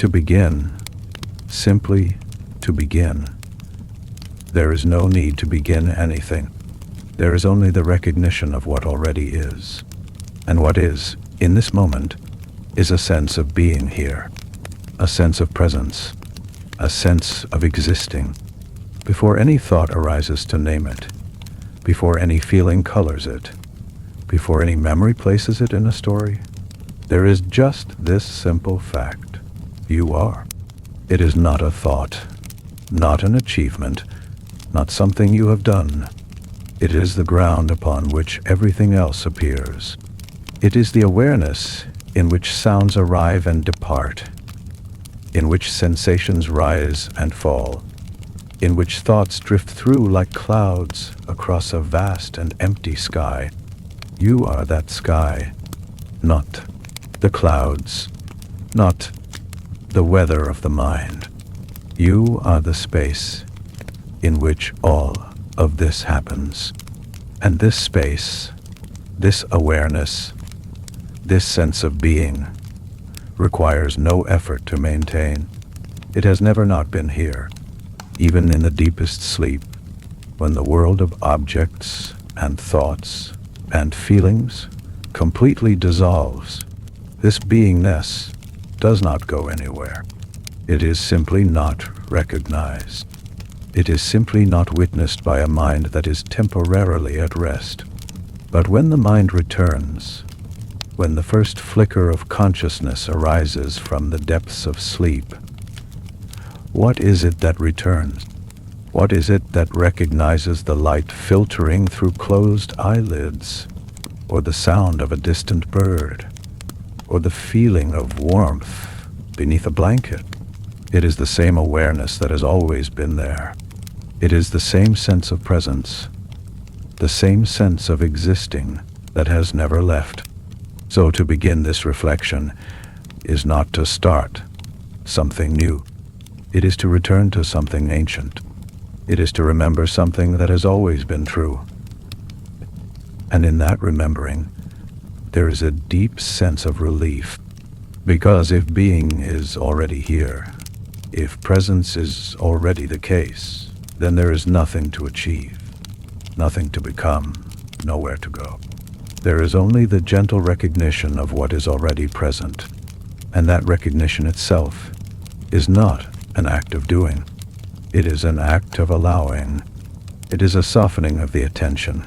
To begin, simply to begin. There is no need to begin anything. There is only the recognition of what already is. And what is, in this moment, is a sense of being here, a sense of presence, a sense of existing. Before any thought arises to name it, before any feeling colors it, before any memory places it in a story, there is just this simple fact: you are. It is not a thought, not an achievement, not something you have done. It is the ground upon which everything else appears. It is the awareness in which sounds arrive and depart, in which sensations rise and fall, in which thoughts drift through like clouds across a vast and empty sky. You are that sky, not the clouds, not the weather of the mind. You are the space in which all of this happens. And this space, this awareness, this sense of being, requires no effort to maintain. It has never not been here, even in the deepest sleep, when the world of objects and thoughts and feelings completely dissolves. This beingness does not go anywhere. It is simply not recognized. It is simply not witnessed by a mind that is temporarily at rest. But when the mind returns, when the first flicker of consciousness arises from the depths of sleep, what is it that returns? What is it that recognizes the light filtering through closed eyelids, or the sound of a distant bird, or the feeling of warmth beneath a blanket? It is the same awareness that has always been there. It is the same sense of presence, the same sense of existing that has never left. So to begin this reflection is not to start something new. It is to return to something ancient. It is to remember something that has always been true. And in that remembering, there is a deep sense of relief. Because if being is already here, if presence is already the case, then there is nothing to achieve, nothing to become, nowhere to go. There is only the gentle recognition of what is already present, and that recognition itself is not an act of doing. It is an act of allowing. It is a softening of the attention,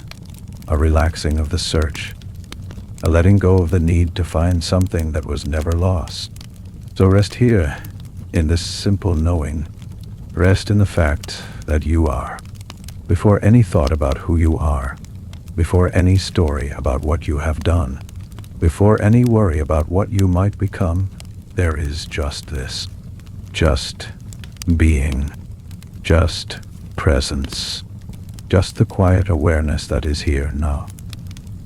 a relaxing of the search, a letting go of the need to find something that was never lost. So rest here, in this simple knowing. Rest in the fact that you are. Before any thought about who you are, before any story about what you have done, before any worry about what you might become, there is just this. Just being. Just presence. Just the quiet awareness that is here now.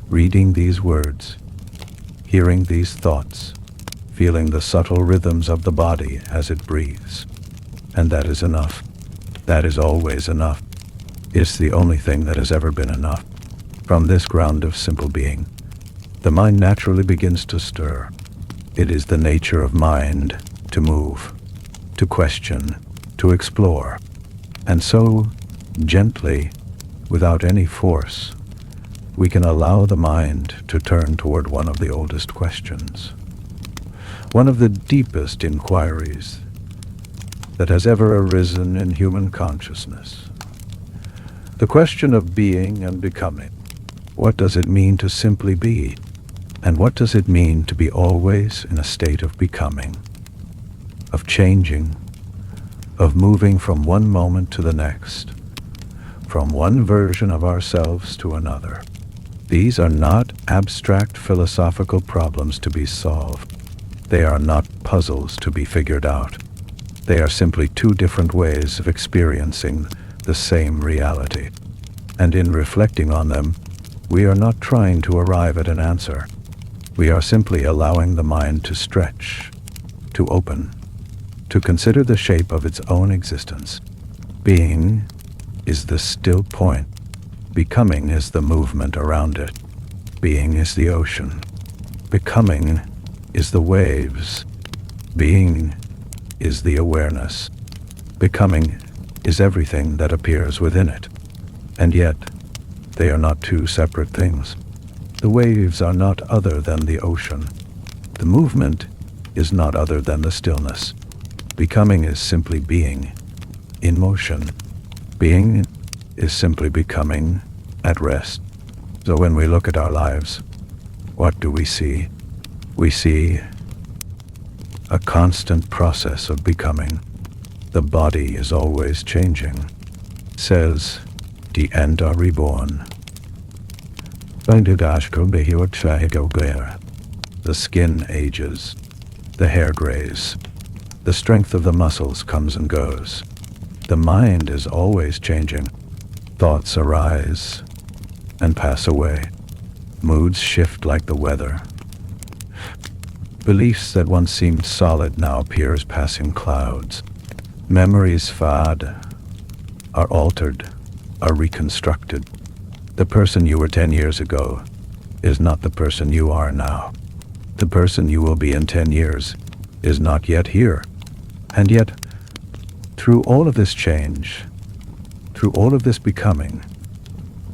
Reading these words, hearing these thoughts, feeling the subtle rhythms of the body as it breathes. And that is enough. That is always enough. It's the only thing that has ever been enough. From this ground of simple being, the mind naturally begins to stir. It is the nature of mind to move, to question, to explore. And so, gently, without any force, we can allow the mind to turn toward one of the oldest questions, one of the deepest inquiries that has ever arisen in human consciousness. The question of being and becoming. What does it mean to simply be? And what does it mean to be always in a state of becoming, of changing, of moving from one moment to the next, from one version of ourselves to another? These are not abstract philosophical problems to be solved. They are not puzzles to be figured out. They are simply two different ways of experiencing the same reality. And in reflecting on them, we are not trying to arrive at an answer. We are simply allowing the mind to stretch, to open, to consider the shape of its own existence. Being is the still point. Becoming is the movement around it. Being is the ocean. Becoming is the waves. Being is the awareness. Becoming is everything that appears within it. And yet, they are not two separate things. The waves are not other than the ocean. The movement is not other than the stillness. Becoming is simply being in motion. Being is simply becoming at rest. So when we look at our lives, what do we see? We see a constant process of becoming. The body is always changing. Says, the end are reborn. The skin ages. The hair grays. The strength of the muscles comes and goes. The mind is always changing. Thoughts arise and pass away. Moods shift like the weather. Beliefs that once seemed solid now appear as passing clouds. Memories fade, are altered, are reconstructed. The person you were 10 years ago is not the person you are now. The person you will be in 10 years is not yet here. And yet, through all of this change, through all of this becoming,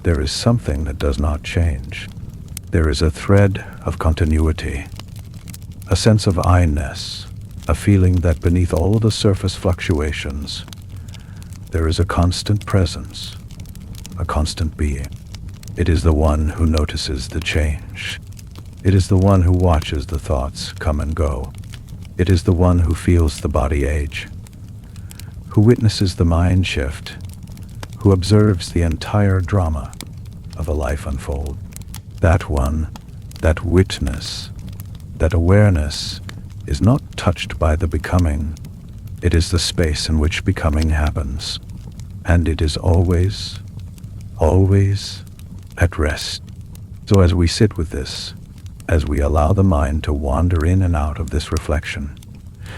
there is something that does not change. There is a thread of continuity, a sense of I-ness, a feeling that beneath all the surface fluctuations, there is a constant presence, a constant being. It is the one who notices the change. It is the one who watches the thoughts come and go. It is the one who feels the body age, who witnesses the mind shift, who observes the entire drama of a life unfold. That one, that witness, that awareness is not touched by the becoming. It is the space in which becoming happens, and it is always, always at rest. So as we sit with this, as we allow the mind to wander in and out of this reflection,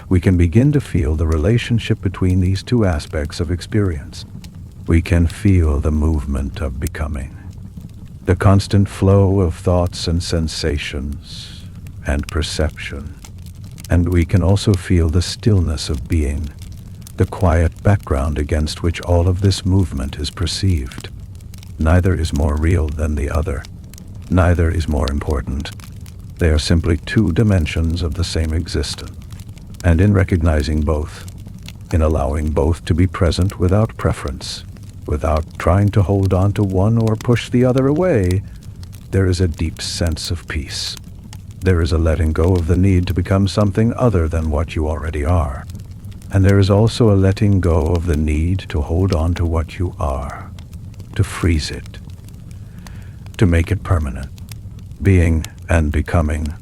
we can begin to feel the relationship between these two aspects of experience. We can feel the movement of becoming, the constant flow of thoughts and sensations and perception. And we can also feel the stillness of being, the quiet background against which all of this movement is perceived. Neither is more real than the other. Neither is more important. They are simply two dimensions of the same existence. And in recognizing both, in allowing both to be present without preference, without trying to hold on to one or push the other away, there is a deep sense of peace. There is a letting go of the need to become something other than what you already are. And there is also a letting go of the need to hold on to what you are, to freeze it, to make it permanent. Being and becoming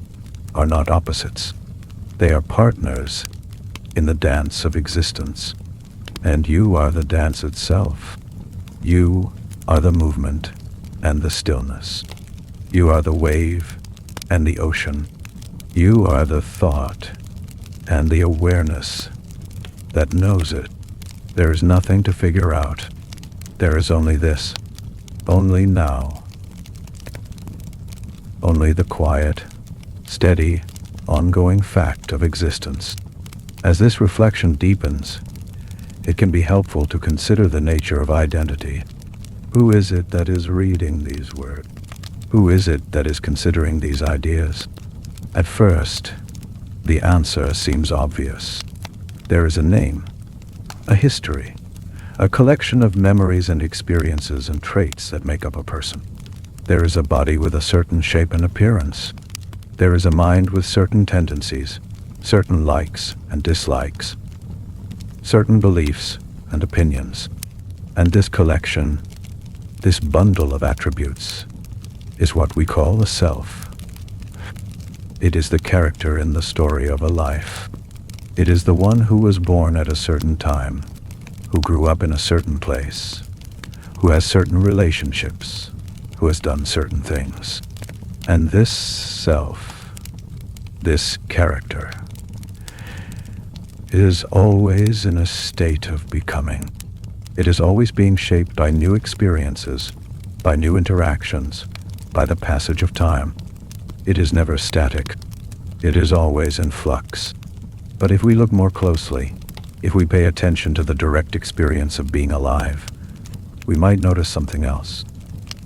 are not opposites. They are partners in the dance of existence. And you are the dance itself. You are the movement and the stillness. You are the wave and the ocean. You are the thought and the awareness that knows it. There is nothing to figure out. There is only this, only now. Only the quiet, steady, ongoing fact of existence. As this reflection deepens, it can be helpful to consider the nature of identity. Who is it that is reading these words? Who is it that is considering these ideas? At first, the answer seems obvious. There is a name, a history, a collection of memories and experiences and traits that make up a person. There is a body with a certain shape and appearance. There is a mind with certain tendencies, certain likes and dislikes, certain beliefs and opinions. And this collection, this bundle of attributes, is what we call the self. It is the character in the story of a life. It is the one who was born at a certain time, who grew up in a certain place, who has certain relationships, who has done certain things. And this self, this character, is always in a state of becoming. It is always being shaped by new experiences, by new interactions, by the passage of time. It is never static. It is always in flux. But if we look more closely, If we pay attention to the direct experience of being alive, we might notice something else.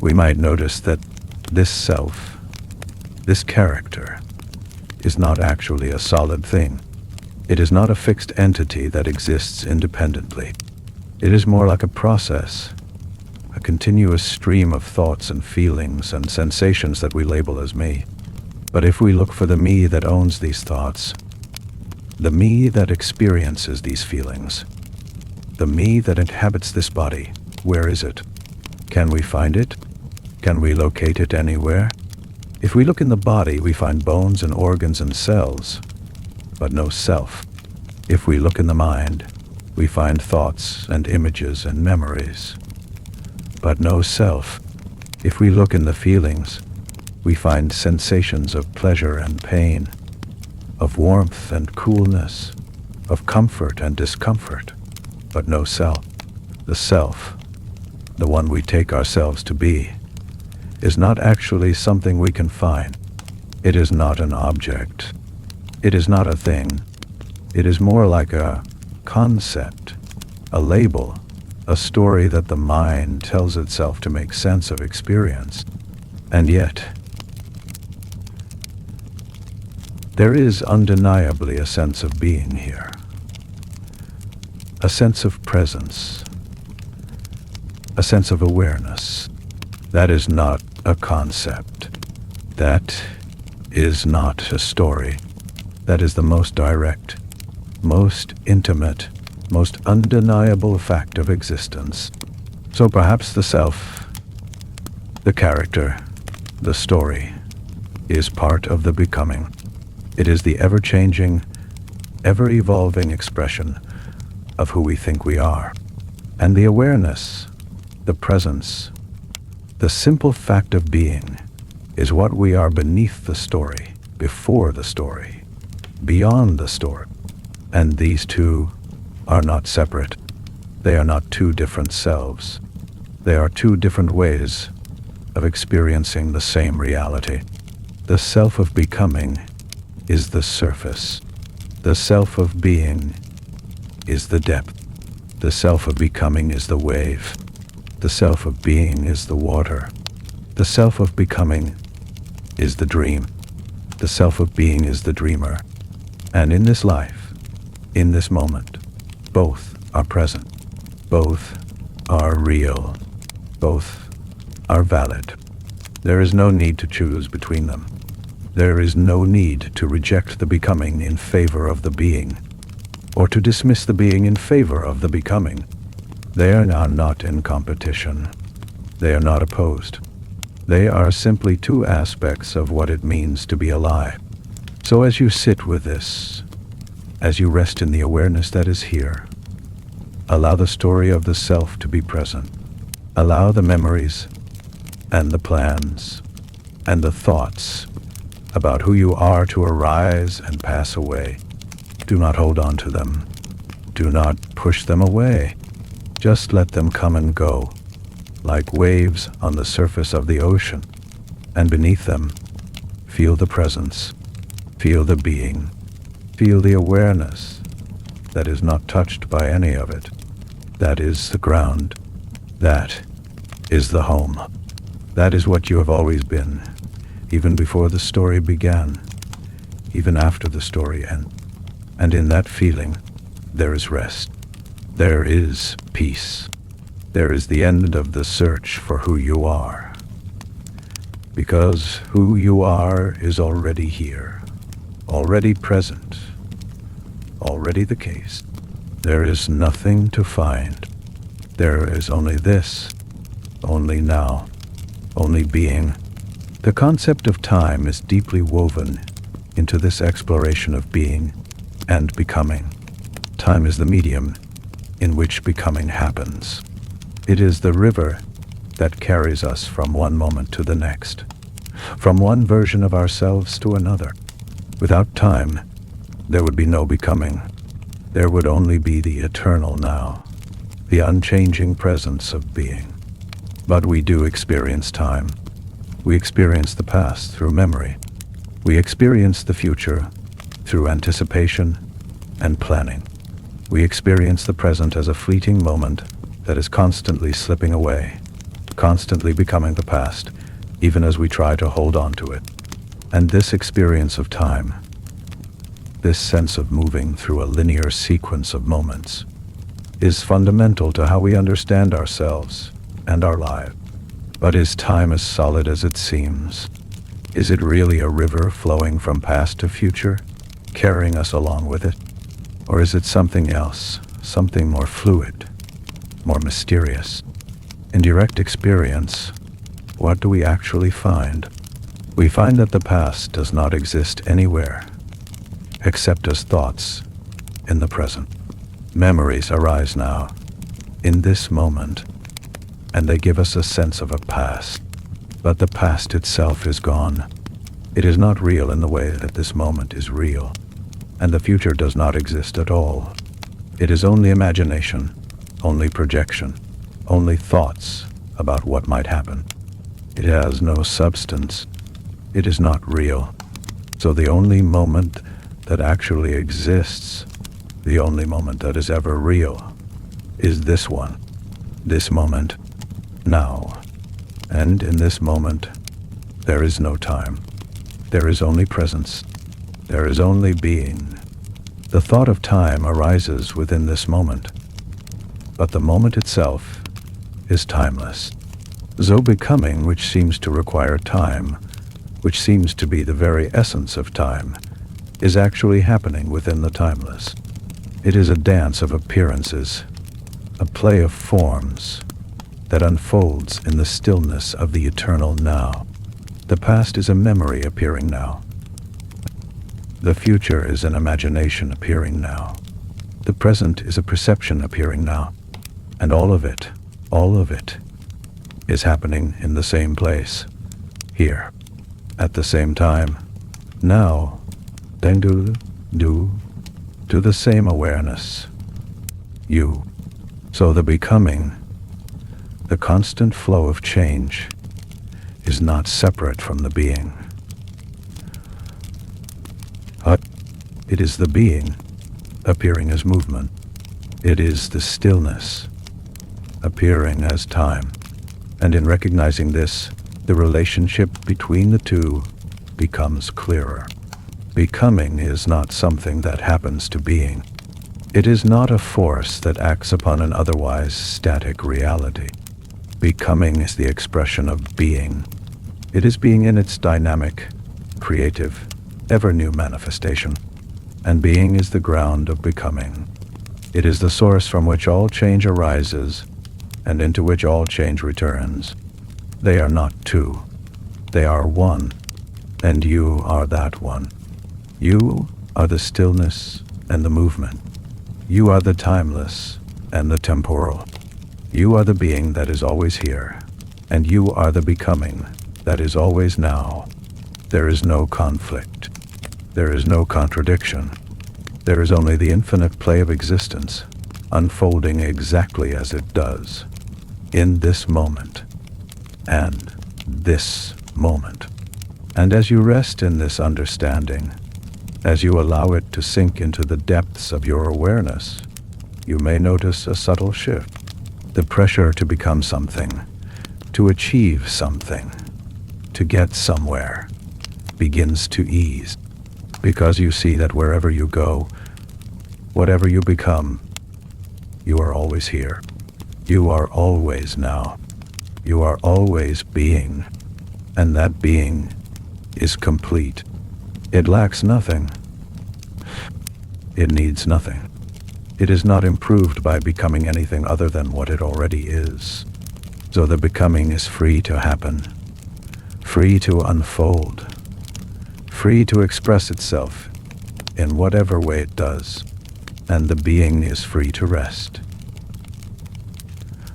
We might notice that this self, this character, is not actually a solid thing. It is not a fixed entity that exists independently. It is more like a process, a continuous stream of thoughts and feelings and sensations that we label as me. But if we look for the me that owns these thoughts, the me that experiences these feelings, the me that inhabits this body, where is it? Can we find it? Can we locate it anywhere? If we look in the body, we find bones and organs and cells, but no self. If we look in the mind, we find thoughts and images and memories, but no self. If we look in the feelings, we find sensations of pleasure and pain, of warmth and coolness, of comfort and discomfort, but no self. The self, the one we take ourselves to be, is not actually something we can find. It is not an object. It is not a thing. It is more like a concept, a label, a story that the mind tells itself to make sense of experience. And yet, there is undeniably a sense of being here, a sense of presence, a sense of awareness. That is not a concept. That is not a story. That is the most direct, most intimate, most undeniable fact of existence. So perhaps the self, the character, the story, is part of the becoming. It is the ever-changing, ever-evolving expression of who we think we are. And the awareness, the presence, the simple fact of being is what we are beneath the story, before the story, beyond the story. And these two are not separate. They are not two different selves. They are two different ways of experiencing the same reality. The self of becoming is the surface. The self of being is the depth. The self of becoming is the wave. The self of being is the water. The self of becoming is the dream. The self of being is the dreamer. And in this life, in this moment, both are present. Both are real. Both are valid. There is no need to choose between them. There is no need to reject the becoming in favor of the being, or to dismiss the being in favor of the becoming. They are not in competition. They are not opposed. They are simply two aspects of what it means to be alive. So as you sit with this, as you rest in the awareness that is here, allow the story of the self to be present. Allow the memories and the plans and the thoughts about who you are to arise and pass away. Do not hold on to them. Do not push them away. Just let them come and go, like waves on the surface of the ocean. And beneath them, feel the presence, feel the being, feel the awareness that is not touched by any of it. That is the ground. That is the home. That is what you have always been, even before the story began, even after the story ends. And in that feeling, there is rest. There is peace. There is the end of the search for who you are. Because who you are is already here, already present, already the case. There is nothing to find. There is only this, only now, only being. The concept of time is deeply woven into this exploration of being and becoming. Time is the medium in which becoming happens. It is the river that carries us from one moment to the next, from one version of ourselves to another. Without time, there would be no becoming. There would only be the eternal now, the unchanging presence of being. But we do experience time. We experience the past through memory. We experience the future through anticipation and planning. We experience the present as a fleeting moment that is constantly slipping away, constantly becoming the past, even as we try to hold on to it. And this experience of time, this sense of moving through a linear sequence of moments, is fundamental to how we understand ourselves and our lives. But is time as solid as it seems? Is it really a river flowing from past to future, carrying us along with it? Or is it something else, something more fluid, more mysterious? In direct experience, what do we actually find? We find that the past does not exist anywhere, except as thoughts in the present. Memories arise now, in this moment, and they give us a sense of a past. But the past itself is gone. It is not real in the way that this moment is real, and the future does not exist at all. It is only imagination, only projection, only thoughts about what might happen. It has no substance. It is not real. So the only moment that actually exists, the only moment that is ever real, is this one, this moment, now. And in this moment, there is no time. There is only presence. There is only being. The thought of time arises within this moment, but the moment itself is timeless. So becoming, which seems to require time, which seems to be the very essence of time, is actually happening within the timeless. It is a dance of appearances, a play of forms that unfolds in the stillness of the eternal now. The past is a memory appearing now. The future is an imagination appearing now. The present is a perception appearing now. And all of it, is happening in the same place, here, at the same time, now, to the same awareness, you. So the becoming, the constant flow of change, is not separate from the being. It is the being appearing as movement. It is the stillness appearing as time. And in recognizing this, the relationship between the two becomes clearer. Becoming is not something that happens to being. It is not a force that acts upon an otherwise static reality. Becoming is the expression of being. It is being in its dynamic, creative, ever-new manifestation. And being is the ground of becoming. It is the source from which all change arises and into which all change returns. They are not two. They are one. And you are that one. You are the stillness and the movement. You are the timeless and the temporal. You are the being that is always here, and you are the becoming that is always now. There is no conflict. There is no contradiction. There is only the infinite play of existence, unfolding exactly as it does, in this moment, and this moment. And as you rest in this understanding, as you allow it to sink into the depths of your awareness, you may notice a subtle shift. The pressure to become something, to achieve something, to get somewhere, begins to ease, because you see that wherever you go, whatever you become, you are always here. You are always now. You are always being, and that being is complete. It lacks nothing. It needs nothing. It is not improved by becoming anything other than what it already is. So the becoming is free to happen, free to unfold, free to express itself in whatever way it does, and the being is free to rest,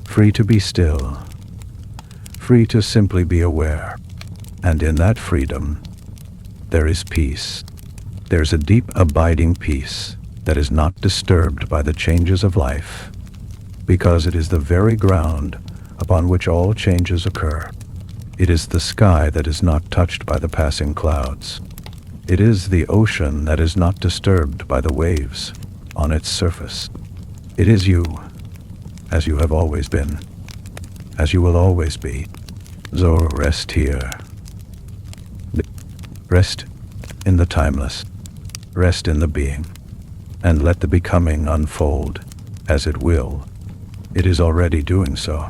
free to be still, free to simply be aware. And in that freedom, there is peace. There's a deep, abiding peace that is not disturbed by the changes of life, because it is the very ground upon which all changes occur. It is the sky that is not touched by the passing clouds. It is the ocean that is not disturbed by the waves on its surface. It is you, as you have always been, as you will always be. So rest here. Rest in the timeless. Rest in the being. And let the becoming unfold as it will. It is already doing so.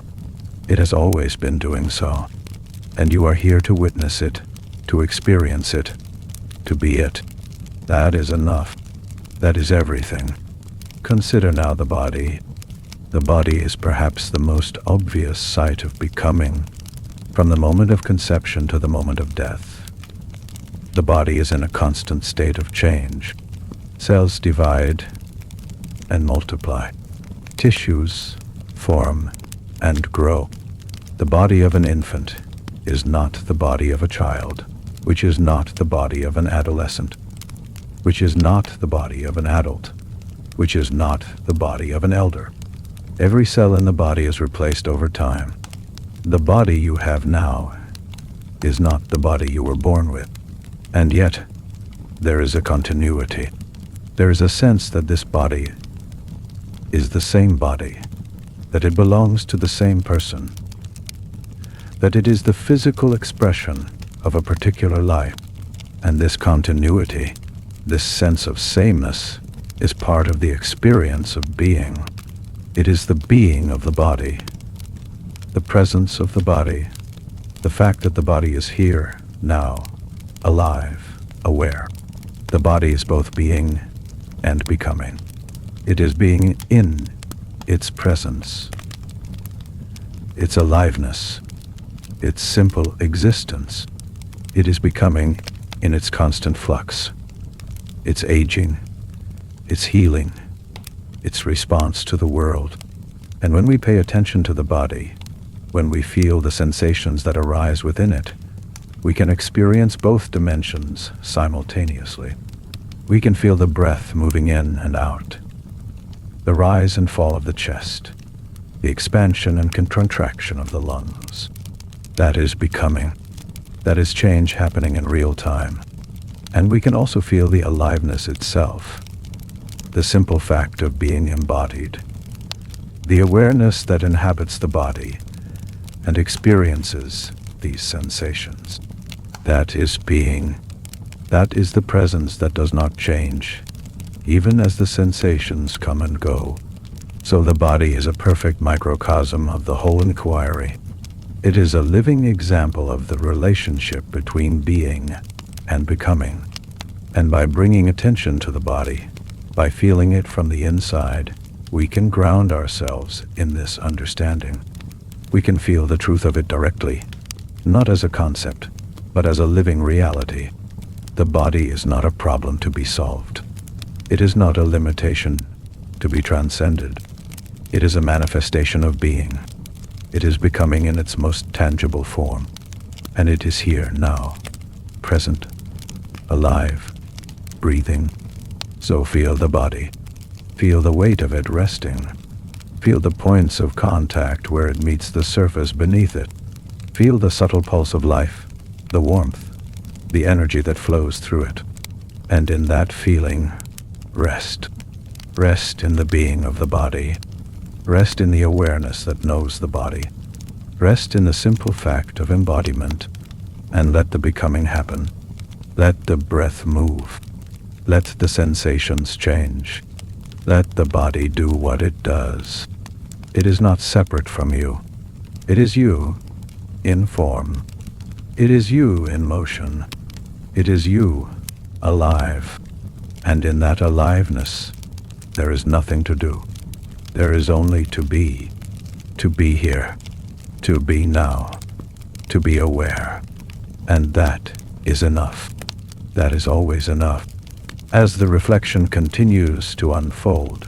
It has always been doing so. And you are here to witness it, to experience it, to be it. That is enough. That is everything. Consider now the body. The body is perhaps the most obvious site of becoming, from the moment of conception to the moment of death. The body is in a constant state of change. Cells divide and multiply. Tissues form and grow. The body of an infant is not the body of a child, which is not the body of an adolescent, which is not the body of an adult, which is not the body of an elder. Every cell in the body is replaced over time. The body you have now is not the body you were born with. And yet, there is a continuity. There is a sense that this body is the same body, that it belongs to the same person, that it is the physical expression of a particular life. And this continuity, this sense of sameness, is part of the experience of being. It is the being of the body, the presence of the body, the fact that the body is here, now, alive, aware. The body is both being and becoming. It is being in its presence, its aliveness, its simple existence. It is becoming in its constant flux, its aging, its healing, its response to the world. And when we pay attention to the body, when we feel the sensations that arise within it, we can experience both dimensions simultaneously. We can feel the breath moving in and out, the rise and fall of the chest, the expansion and contraction of the lungs. That is becoming. That is change happening in real time. And we can also feel the aliveness itself, the simple fact of being embodied, the awareness that inhabits the body and experiences these sensations. That is being. That is the presence that does not change, even as the sensations come and go. So the body is a perfect microcosm of the whole inquiry. It is a living example of the relationship between being and becoming. And by bringing attention to the body, by feeling it from the inside, we can ground ourselves in this understanding. We can feel the truth of it directly, not as a concept, but as a living reality. The body is not a problem to be solved. It is not a limitation to be transcended. It is a manifestation of being. It is becoming in its most tangible form. And it is here now, present, alive, breathing. So feel the body. Feel the weight of it resting. Feel the points of contact where it meets the surface beneath it. Feel the subtle pulse of life, the warmth, the energy that flows through it. And in that feeling, rest. Rest in the being of the body. Rest in the awareness that knows the body. Rest in the simple fact of embodiment. And let the becoming happen. Let the breath move. Let the sensations change. Let the body do what it does. It is not separate from you. It is you in form. It is you in motion. It is you alive. And in that aliveness, there is nothing to do. There is only to be here, to be now, to be aware. And that is enough. That is always enough. As the reflection continues to unfold,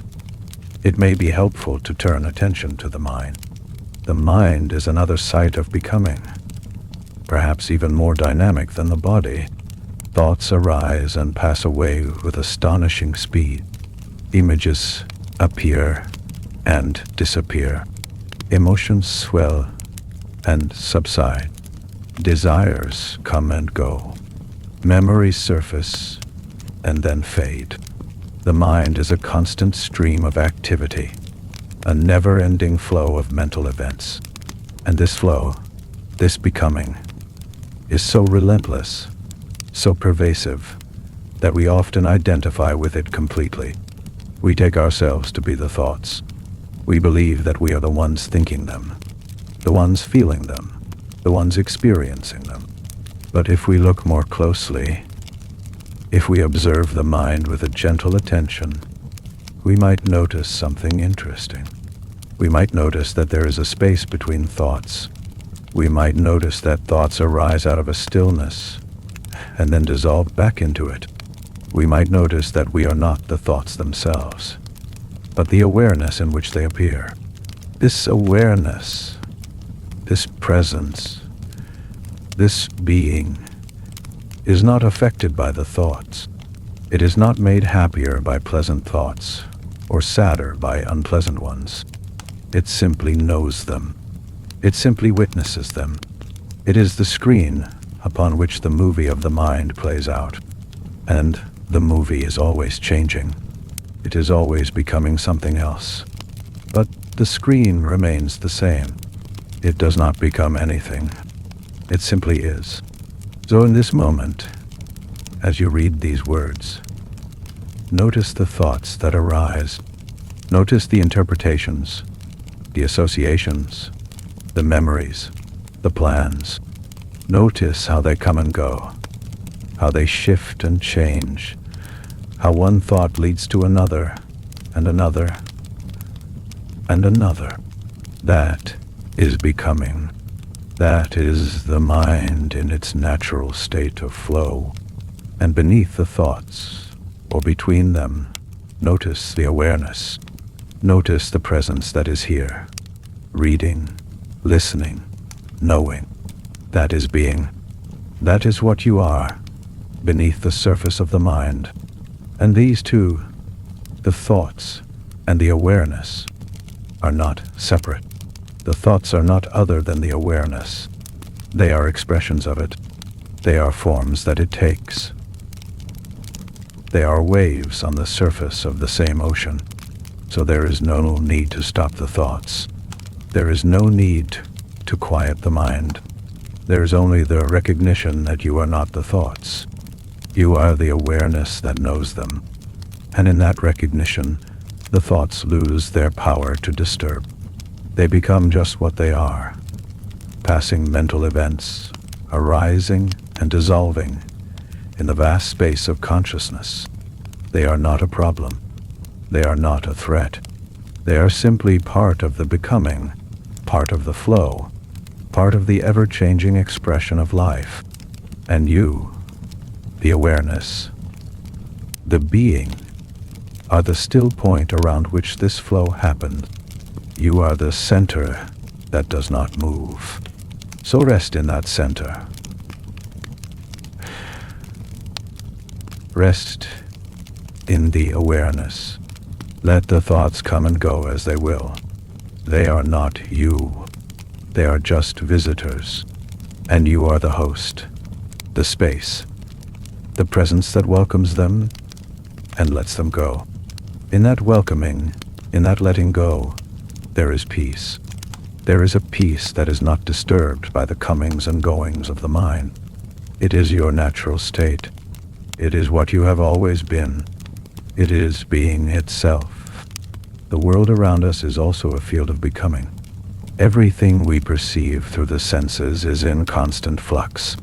it may be helpful to turn attention to the mind. The mind is another site of becoming, perhaps even more dynamic than the body. Thoughts arise and pass away with astonishing speed. Images appear and disappear. Emotions swell and subside. Desires come and go. Memories surface and then fade. The mind is a constant stream of activity, a never-ending flow of mental events. And this flow, this becoming, is so relentless, so pervasive, that we often identify with it completely. We take ourselves to be the thoughts. We believe that we are the ones thinking them, the ones feeling them, the ones experiencing them. But if we look more closely, if we observe the mind with a gentle attention, we might notice something interesting. We might notice that there is a space between thoughts. We might notice that thoughts arise out of a stillness and then dissolve back into it. We might notice that we are not the thoughts themselves, but the awareness in which they appear. This awareness, this presence, this being is not affected by the thoughts. It is not made happier by pleasant thoughts or sadder by unpleasant ones. It simply knows them. It simply witnesses them. It is the screen upon which the movie of the mind plays out. And the movie is always changing. It is always becoming something else. But the screen remains the same. It does not become anything. It simply is. So in this moment, as you read these words, notice the thoughts that arise. Notice the interpretations, the associations, the memories, the plans. Notice how they come and go, how they shift and change, how one thought leads to another, and another, and another. That is becoming. That is the mind in its natural state of flow. And beneath the thoughts, or between them, notice the awareness. Notice the presence that is here, reading, listening, knowing. That is being. That is what you are, beneath the surface of the mind. And these two, the thoughts and the awareness, are not separate. The thoughts are not other than the awareness. They are expressions of it. They are forms that it takes. They are waves on the surface of the same ocean. So there is no need to stop the thoughts. There is no need to quiet the mind. There is only the recognition that you are not the thoughts. You are the awareness that knows them. And in that recognition, the thoughts lose their power to disturb. They become just what they are, passing mental events, arising and dissolving in the vast space of consciousness. They are not a problem. They are not a threat. They are simply part of the becoming, part of the flow, part of the ever-changing expression of life. And you, the awareness, the being, are the still point around which this flow happens. You are the center that does not move. So rest in that center. Rest in the awareness. Let the thoughts come and go as they will. They are not you. They are just visitors. And you are the host, the space, the presence that welcomes them and lets them go. In that welcoming, in that letting go, there is peace. There is a peace that is not disturbed by the comings and goings of the mind. It is your natural state. It is what you have always been. It is being itself. The world around us is also a field of becoming. Everything we perceive through the senses is in constant flux.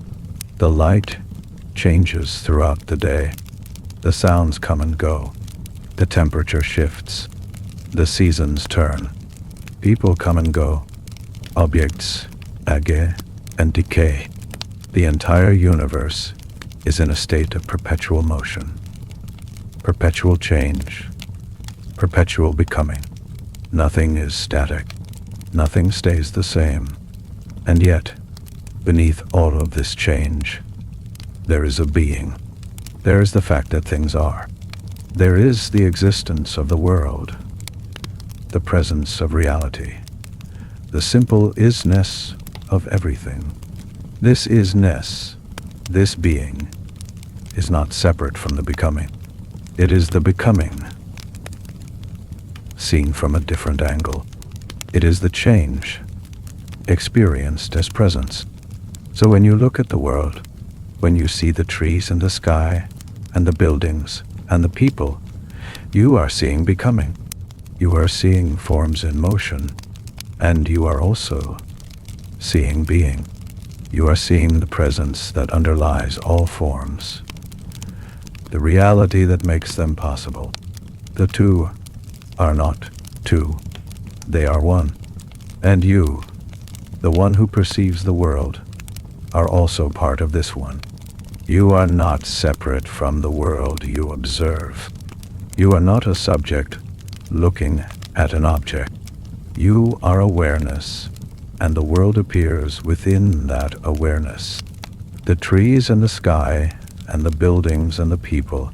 The light changes throughout the day. The sounds come and go. The temperature shifts. The seasons turn. People come and go. Objects age and decay. The entire universe is in a state of perpetual motion, perpetual change, perpetual becoming. Nothing is static. Nothing stays the same. And yet, beneath all of this change, there is a being. There is the fact that things are. There is the existence of the world, the presence of reality, the simple isness of everything. This isness, this being, is not separate from the becoming. It is the becoming seen from a different angle. It is the change, experienced as presence. So when you look at the world, when you see the trees and the sky, and the buildings, and the people, you are seeing becoming. You are seeing forms in motion, and you are also seeing being. You are seeing the presence that underlies all forms, the reality that makes them possible. The two are not two, they are one. And you, the one who perceives the world, are also part of this one. You are not separate from the world you observe. You are not a subject looking at an object. You are awareness, and the world appears within that awareness. The trees and the sky, and the buildings and the people,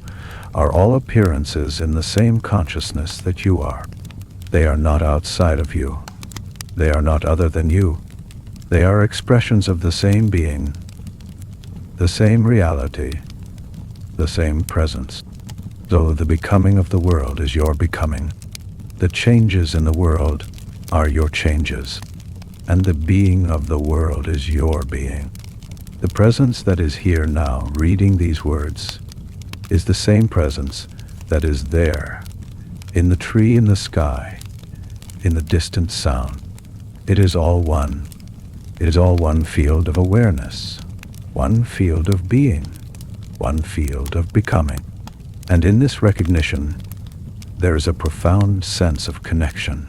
are all appearances in the same consciousness that you are. They are not outside of you. They are not other than you. They are expressions of the same being, the same reality, the same presence. So the becoming of the world is your becoming. The changes in the world are your changes, and the being of the world is your being. The presence that is here now, reading these words, is the same presence that is there, in the tree in the sky, in the distant sound. It is all one. It is all one field of awareness, one field of being, one field of becoming. And in this recognition, there is a profound sense of connection,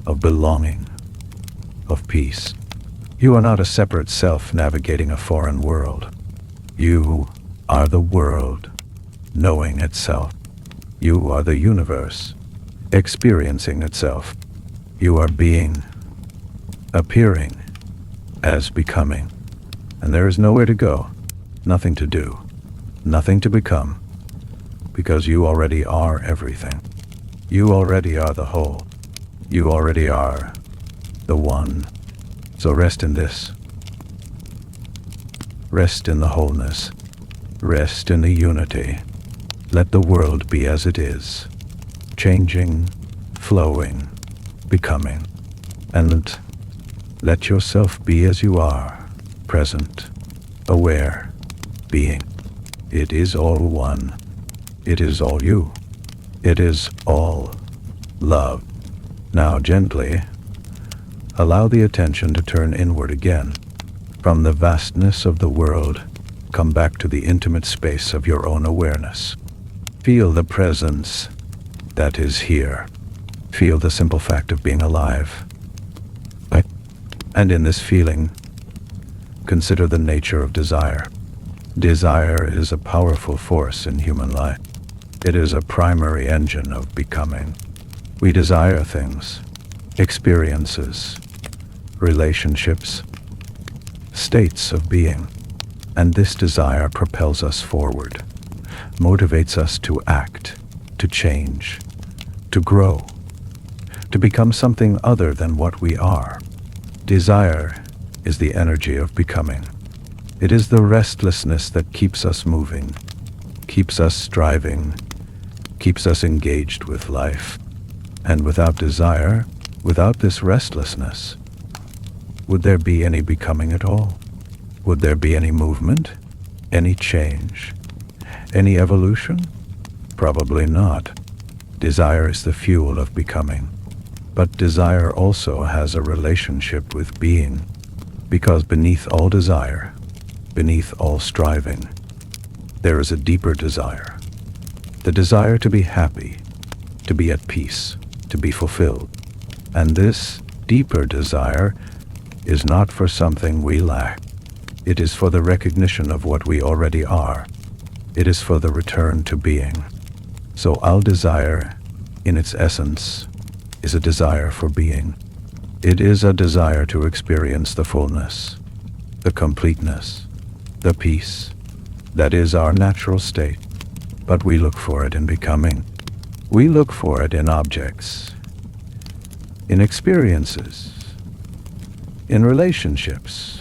of belonging, of peace. You are not a separate self navigating a foreign world. You are the world, knowing itself. You are the universe, experiencing itself. You are being, appearing, as becoming. And there is nowhere to go, nothing to do, nothing to become, because you already are everything. You already are the whole. You already are the one. So rest in this. Rest in the wholeness. Rest in the unity. Let the world be as it is, changing, flowing, becoming. And let yourself be as you are, present, aware, being. It is all one. It is all you. It is all love. Now gently, allow the attention to turn inward again. From the vastness of the world, come back to the intimate space of your own awareness. Feel the presence that is here. Feel the simple fact of being alive. And in this feeling, consider the nature of desire. Desire is a powerful force in human life. It is a primary engine of becoming. We desire things, experiences, relationships, states of being, and this desire propels us forward, motivates us to act, to change, to grow, to become something other than what we are. Desire is the energy of becoming. It is the restlessness that keeps us moving, keeps us striving, keeps us engaged with life. And without desire, without this restlessness, would there be any becoming at all? Would there be any movement, any change, any evolution? Probably not. Desire is the fuel of becoming. But desire also has a relationship with being, because beneath all desire, beneath all striving, there is a deeper desire. The desire to be happy, to be at peace, to be fulfilled. And this deeper desire is not for something we lack. It is for the recognition of what we already are. It is for the return to being. So our desire, in its essence, is a desire for being. It is a desire to experience the fullness, the completeness, the peace that is our natural state. But we look for it in becoming. We look for it in objects, in experiences, in relationships,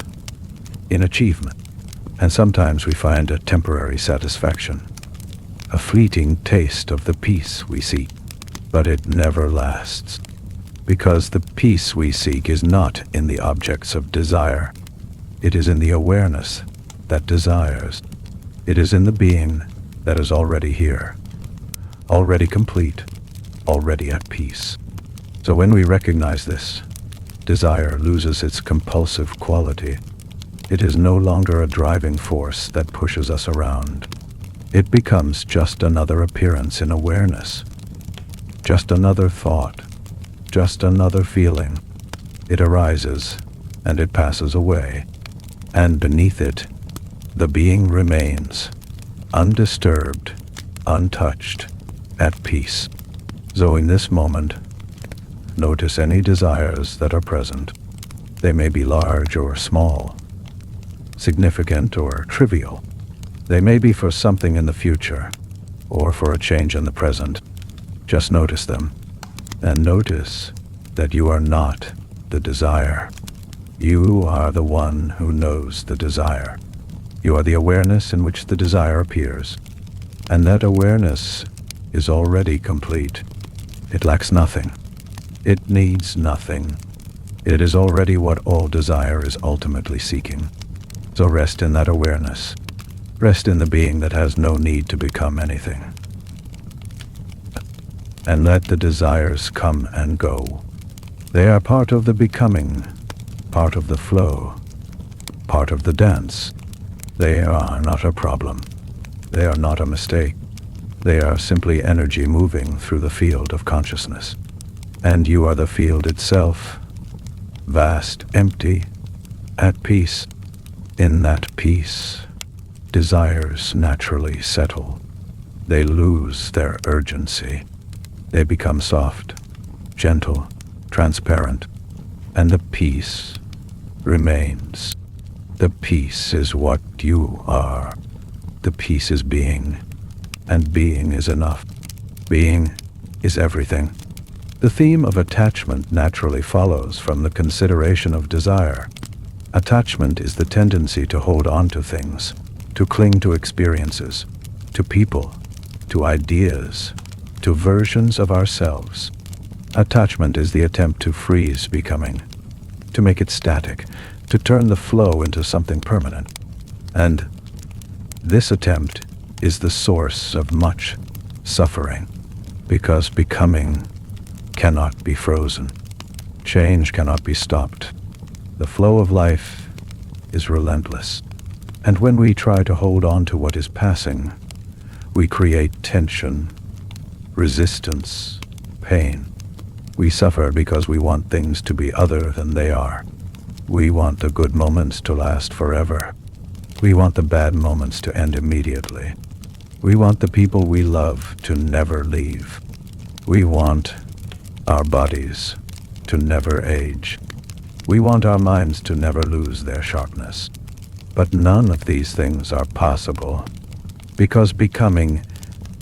in achievement. And sometimes we find a temporary satisfaction, a fleeting taste of the peace we seek. but it never lasts. Because the peace we seek is not in the objects of desire. It is in the awareness that desires. It is in the being that is already here, already complete, already at peace. So when we recognize this, desire loses its compulsive quality. It is no longer a driving force that pushes us around. It becomes just another appearance in awareness, just another thought, just another feeling. It arises and it passes away, and beneath it, the being remains, undisturbed, untouched, at peace. So in this moment, notice any desires that are present. They may be large or small, significant or trivial. They may be for something in the future, or for a change in the present. Just notice them, and notice that you are not the desire. You are the one who knows the desire. You are the awareness in which the desire appears, and that awareness is already complete. It lacks nothing. It needs nothing. It is already what all desire is ultimately seeking. So rest in that awareness. Rest in the being that has no need to become anything. And let the desires come and go. They are part of the becoming, part of the flow, part of the dance. They are not a problem. They are not a mistake. They are simply energy moving through the field of consciousness. And you are the field itself, vast, empty, at peace. In that peace, desires naturally settle. They lose their urgency. They become soft, gentle, transparent, and the peace remains. The peace is what you are. The peace is being, and being is enough. Being is everything. The theme of attachment naturally follows from the consideration of desire. Attachment is the tendency to hold on to things, to cling to experiences, to people, to ideas, to versions of ourselves. Attachment is the attempt to freeze becoming, to make it static, to turn the flow into something permanent. And this attempt is the source of much suffering, because becoming cannot be frozen. Change cannot be stopped. The flow of life is relentless, and when we try to hold on to what is passing, we create tension, resistance, pain. We suffer because we want things to be other than they are. We want the good moments to last forever. We want the bad moments to end immediately. We want the people we love to never leave. We want our bodies to never age. We want our minds to never lose their sharpness. But none of these things are possible, because becoming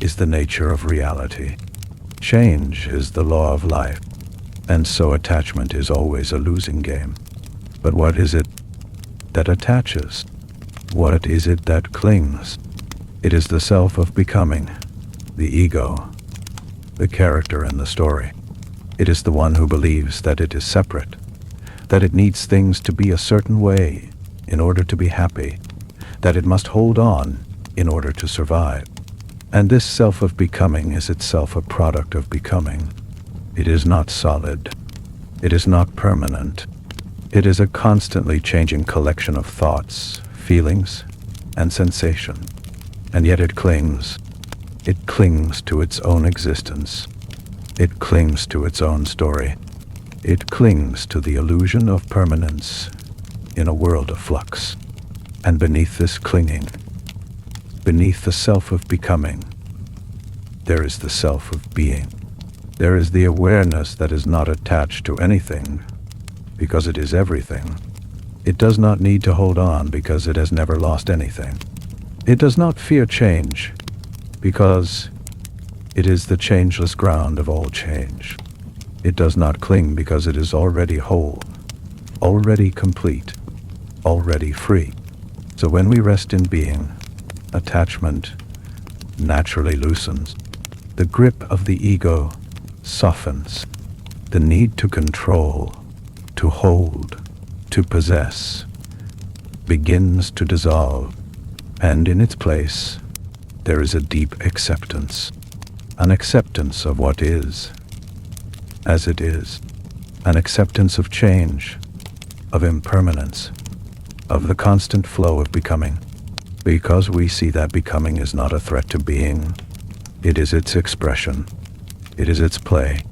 is the nature of reality. Change is the law of life, and so attachment is always a losing game. But what is it that attaches? What is it that clings? It is the self of becoming, the ego, the character in the story. It is the one who believes that it is separate, that it needs things to be a certain way in order to be happy, that it must hold on in order to survive. And this self of becoming is itself a product of becoming. It is not solid. It is not permanent. It is a constantly changing collection of thoughts, feelings, and sensation. And yet it clings. It clings to its own existence. It clings to its own story. It clings to the illusion of permanence in a world of flux. And beneath this clinging, beneath the self of becoming, there is the self of being. There is the awareness that is not attached to anything because it is everything. It does not need to hold on because it has never lost anything. It does not fear change because it is the changeless ground of all change. It does not cling because it is already whole, already complete, already free. So when we rest in being, attachment naturally loosens. The grip of the ego softens. The need to control, to hold, to possess begins to dissolve, and in its place there is a deep acceptance, an acceptance of what is, as it is, an acceptance of change, of impermanence, of the constant flow of becoming, because we see that becoming is not a threat to being, it is its expression, it is its play,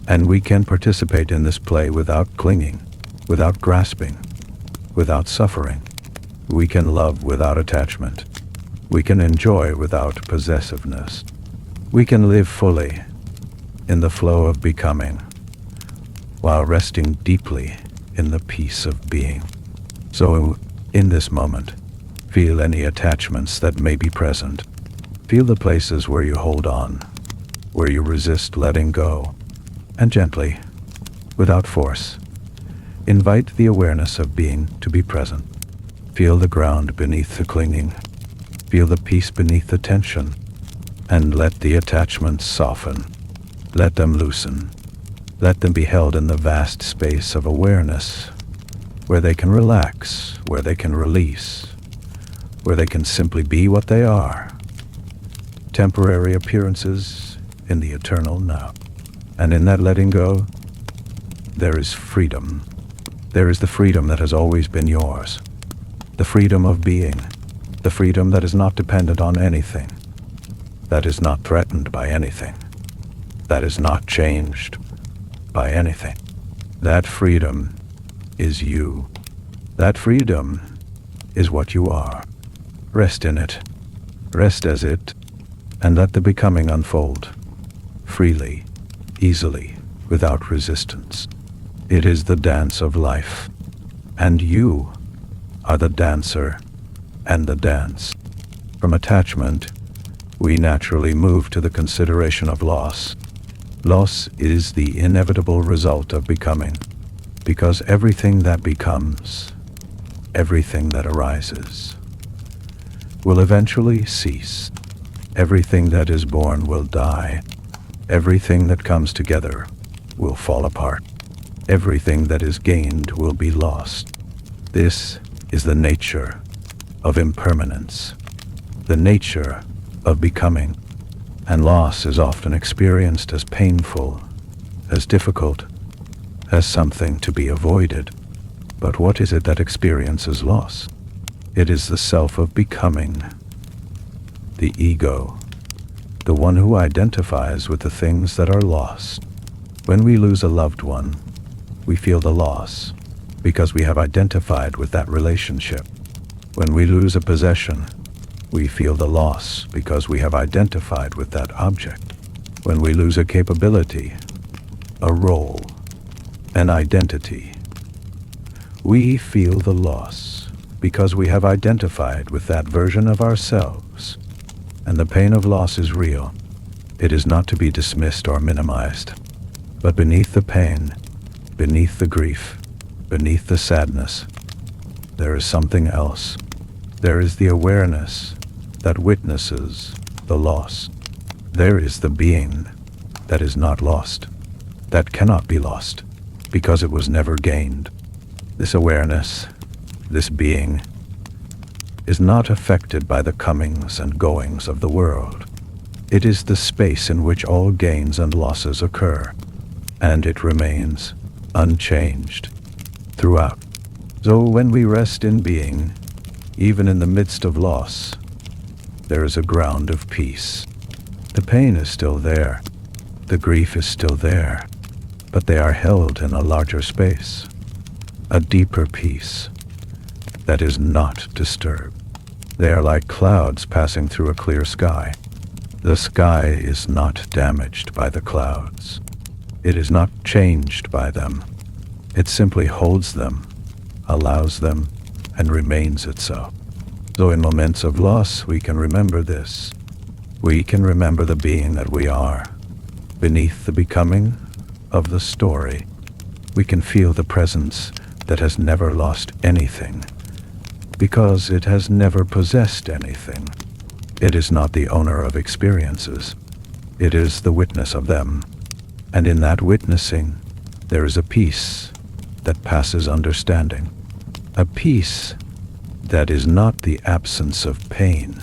and we can participate in this play without clinging, without grasping, without suffering. We can love without attachment. We can enjoy without possessiveness. We can live fully in the flow of becoming, while resting deeply in the peace of being. So, in this moment, feel any attachments that may be present. Feel the places where you hold on, where you resist letting go, and gently, without force, invite the awareness of being to be present. Feel the ground beneath the clinging. Feel the peace beneath the tension, and let the attachments soften. Let them loosen. Let them be held in the vast space of awareness, where they can relax, where they can release, where they can simply be what they are. Temporary appearances in the eternal now. And in that letting go, there is freedom. There is the freedom that has always been yours. The freedom of being. The freedom that is not dependent on anything. That is not threatened by anything. That is not changed by anything. That freedom is you. That freedom is what you are. Rest in it. Rest as it, and let the becoming unfold. Freely, easily, without resistance. It is the dance of life, and you are the dancer and the dance. From attachment, we naturally move to the consideration of loss. Loss is the inevitable result of becoming, because everything that becomes, everything that arises, will eventually cease. Everything that is born will die. Everything that comes together will fall apart. Everything that is gained will be lost. This is the nature of impermanence, the nature of becoming, and loss is often experienced as painful, as difficult, as something to be avoided. But what is it that experiences loss? It is the self of becoming, the ego, the one who identifies with the things that are lost. When we lose a loved one, we feel the loss because we have identified with that relationship. When we lose a possession, we feel the loss because we have identified with that object. When we lose a capability, a role, an identity, we feel the loss because we have identified with that version of ourselves. And the pain of loss is real. It is not to be dismissed or minimized. But beneath the pain, beneath the grief, beneath the sadness, there is something else. There is the awareness that witnesses the loss. There is the being that is not lost, that cannot be lost, because it was never gained. This awareness, this being, is not affected by the comings and goings of the world. It is the space in which all gains and losses occur, and it remains unchanged throughout. So when we rest in being, even in the midst of loss, there is a ground of peace. The pain is still there, the grief is still there, but they are held in a larger space, a deeper peace that is not disturbed. They are like clouds passing through a clear sky. The sky is not damaged by the clouds. It is not changed by them. It simply holds them, allows them, and remains itself. So in moments of loss, we can remember this. We can remember the being that we are. Beneath the becoming of the story, we can feel the presence that has never lost anything, because it has never possessed anything. It is not the owner of experiences. It is the witness of them. And in that witnessing, there is a peace that passes understanding. A peace that is not the absence of pain,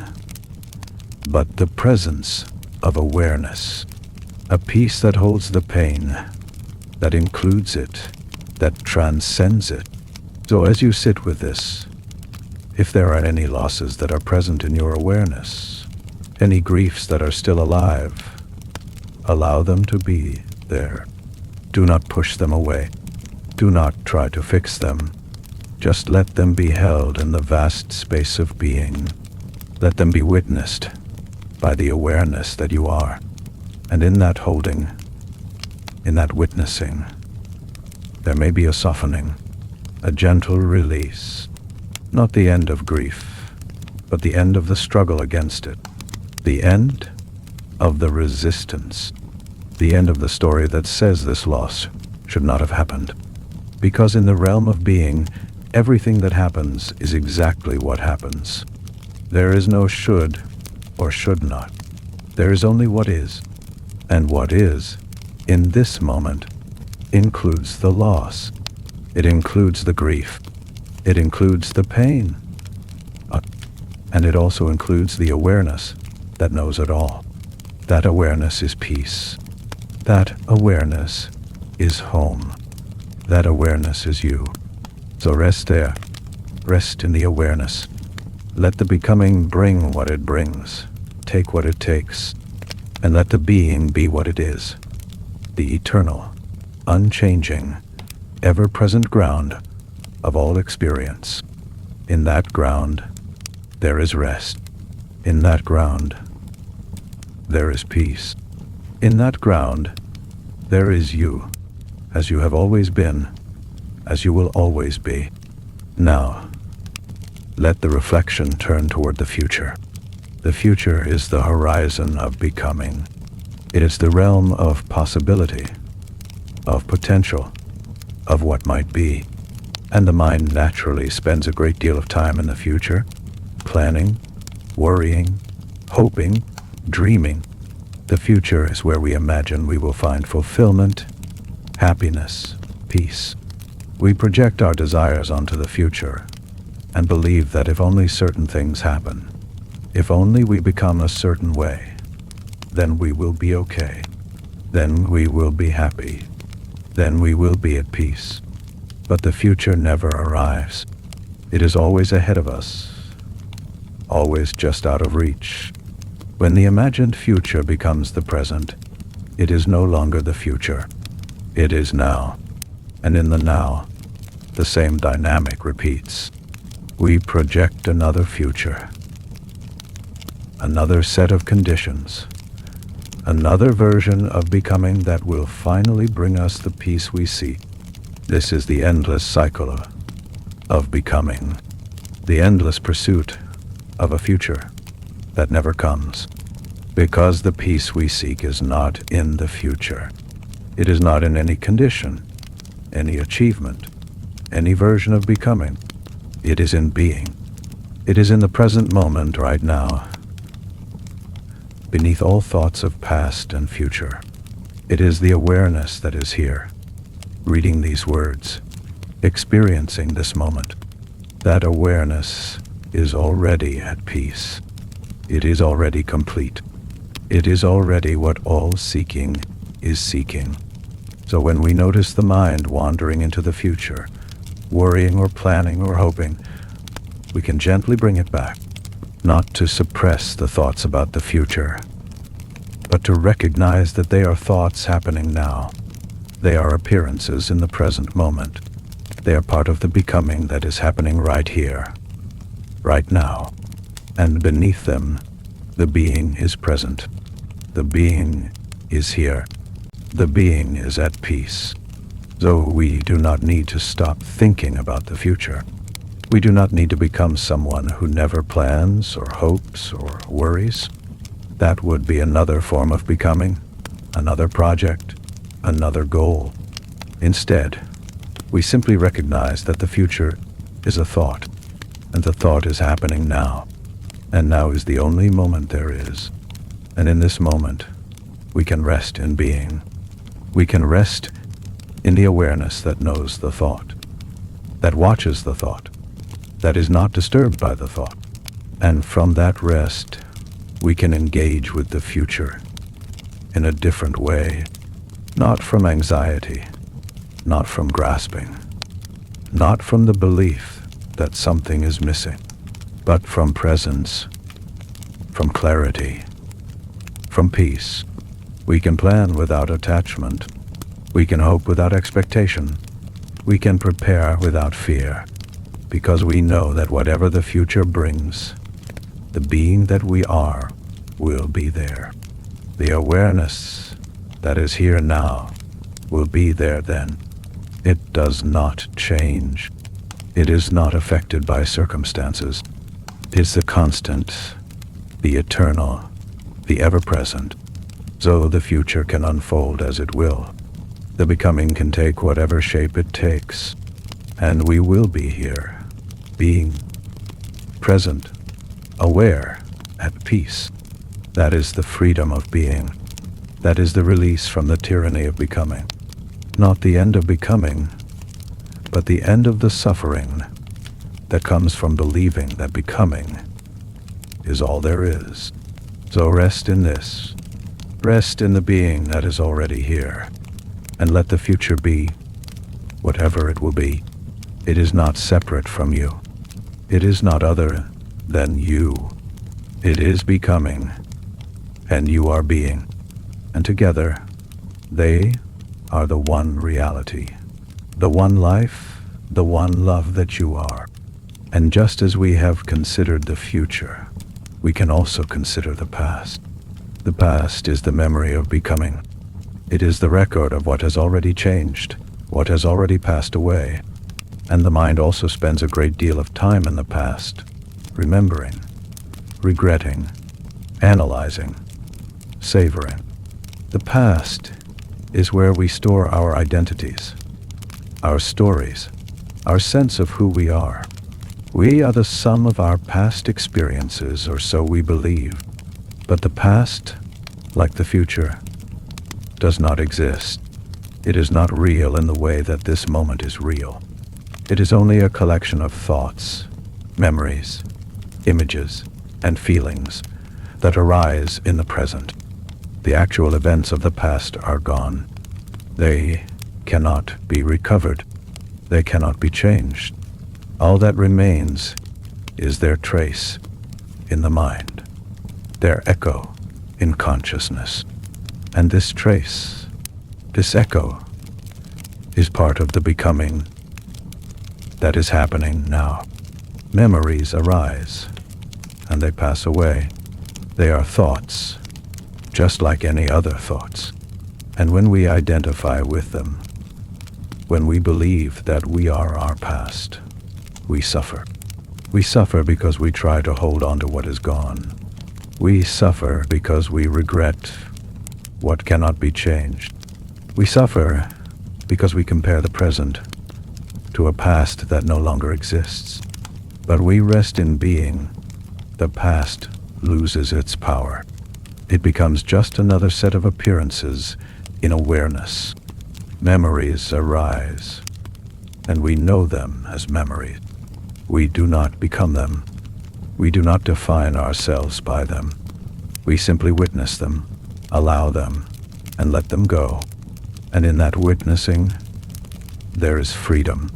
but the presence of awareness. A peace that holds the pain, that includes it, that transcends it. So as you sit with this, if there are any losses that are present in your awareness, any griefs that are still alive, allow them to be there. Do not push them away. Do not try to fix them. Just let them be held in the vast space of being. Let them be witnessed by the awareness that you are. And in that holding, in that witnessing, there may be a softening, a gentle release. Not the end of grief, but the end of the struggle against it. The end of the resistance. The end of the story that says this loss should not have happened. Because in the realm of being, everything that happens is exactly what happens. There is no should or should not. There is only what is. And what is, in this moment, includes the loss. It includes the grief. It includes the pain. And it also includes the awareness that knows it all. That awareness is peace. That awareness is home. That awareness is you. So rest there. Rest in the awareness. Let the becoming bring what it brings. Take what it takes. And let the being be what it is. The eternal, unchanging, ever-present ground of all experience. In that ground, there is rest. In that ground, there is peace. In that ground, there is you, as you have always been, as you will always be. Now, let the reflection turn toward the future. The future is the horizon of becoming. It is the realm of possibility, of potential, of what might be. And the mind naturally spends a great deal of time in the future, planning, worrying, hoping, dreaming. The future is where we imagine we will find fulfillment, happiness, peace. We project our desires onto the future and believe that if only certain things happen, if only we become a certain way, then we will be okay. Then we will be happy. Then we will be at peace. But the future never arrives. It is always ahead of us, always just out of reach. When the imagined future becomes the present, it is no longer the future. It is now. And in the now, the same dynamic repeats. We project another future, another set of conditions, another version of becoming that will finally bring us the peace we seek. This is the endless cycle of becoming, the endless pursuit of a future that never comes, because the peace we seek is not in the future. It is not in any condition, any achievement, any version of becoming. It is in being. It is in the present moment right now, beneath all thoughts of past and future. It is the awareness that is here, reading these words, experiencing this moment. That awareness is already at peace. It is already complete. It is already what all seeking is seeking. So when we notice the mind wandering into the future, worrying or planning or hoping, we can gently bring it back, not to suppress the thoughts about the future, but to recognize that they are thoughts happening now. They are appearances in the present moment. They are part of the becoming that is happening right here, right now. And beneath them, the being is present. The being is here. The being is at peace. So we do not need to stop thinking about the future. We do not need to become someone who never plans or hopes or worries. That would be another form of becoming, another project, another goal. Instead, we simply recognize that the future is a thought, and the thought is happening now. And now is the only moment there is. And in this moment, we can rest in being. We can rest in the awareness that knows the thought, that watches the thought, that is not disturbed by the thought. And from that rest, we can engage with the future in a different way, not from anxiety, not from grasping, not from the belief that something is missing, but from presence, from clarity, from peace. We can plan without attachment. We can hope without expectation. We can prepare without fear, because we know that whatever the future brings, the being that we are will be there. The awareness that is here now will be there then. It does not change. It is not affected by circumstances. It is the constant, the eternal, the ever-present. So the future can unfold as it will. The becoming can take whatever shape it takes, and we will be here, being present, aware, at peace. That is the freedom of being. That is the release from the tyranny of becoming. Not the end of becoming, but the end of the suffering that comes from believing that becoming is all there is. So rest in this. Rest in the being that is already here, and let the future be whatever it will be. It is not separate from you. It is not other than you. It is becoming, and you are being. And together, they are the one reality, the one life, the one love that you are. And just as we have considered the future, we can also consider the past. The past is the memory of becoming. It is the record of what has already changed, what has already passed away. And the mind also spends a great deal of time in the past, remembering, regretting, analyzing, savoring. The past is where we store our identities, our stories, our sense of who we are. We are the sum of our past experiences, or so we believe. But the past, like the future, does not exist. It is not real in the way that this moment is real. It is only a collection of thoughts, memories, images, and feelings that arise in the present. The actual events of the past are gone. They cannot be recovered. They cannot be changed. All that remains is their trace in the mind, their echo in consciousness. And this trace, this echo, is part of the becoming that is happening now. Memories arise, and they pass away. They are thoughts, just like any other thoughts. And when we identify with them, when we believe that we are our past, we suffer. We suffer because we try to hold on to what is gone. We suffer because we regret what cannot be changed. We suffer because we compare the present to a past that no longer exists. But we rest in being. The past loses its power. It becomes just another set of appearances in awareness. Memories arise, and we know them as memories. We do not become them. We do not define ourselves by them. We simply witness them, allow them, and let them go. And in that witnessing, there is freedom.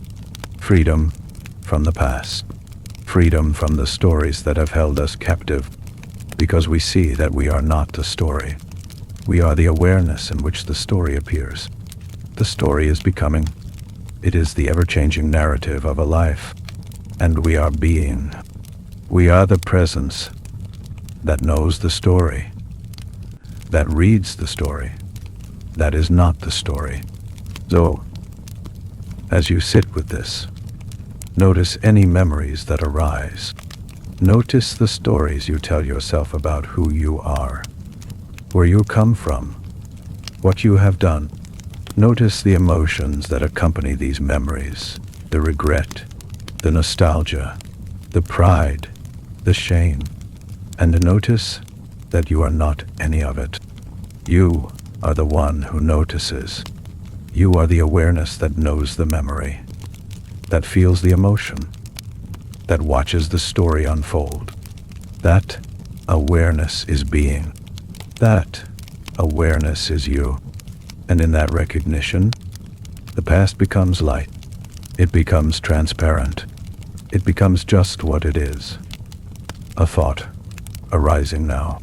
Freedom from the past. Freedom from the stories that have held us captive, because we see that we are not the story. We are the awareness in which the story appears. The story is becoming. It is the ever-changing narrative of a life. And we are being. We are the presence that knows the story, that reads the story, that is not the story. So, as you sit with this, notice any memories that arise. Notice the stories you tell yourself about who you are, where you come from, what you have done. Notice the emotions that accompany these memories, the regret, the nostalgia, the pride, the shame, and notice that you are not any of it. You are the one who notices. You are the awareness that knows the memory, that feels the emotion, that watches the story unfold. That awareness is being. That awareness is you. And in that recognition, the past becomes light. It becomes transparent. It becomes just what it is. A thought arising now.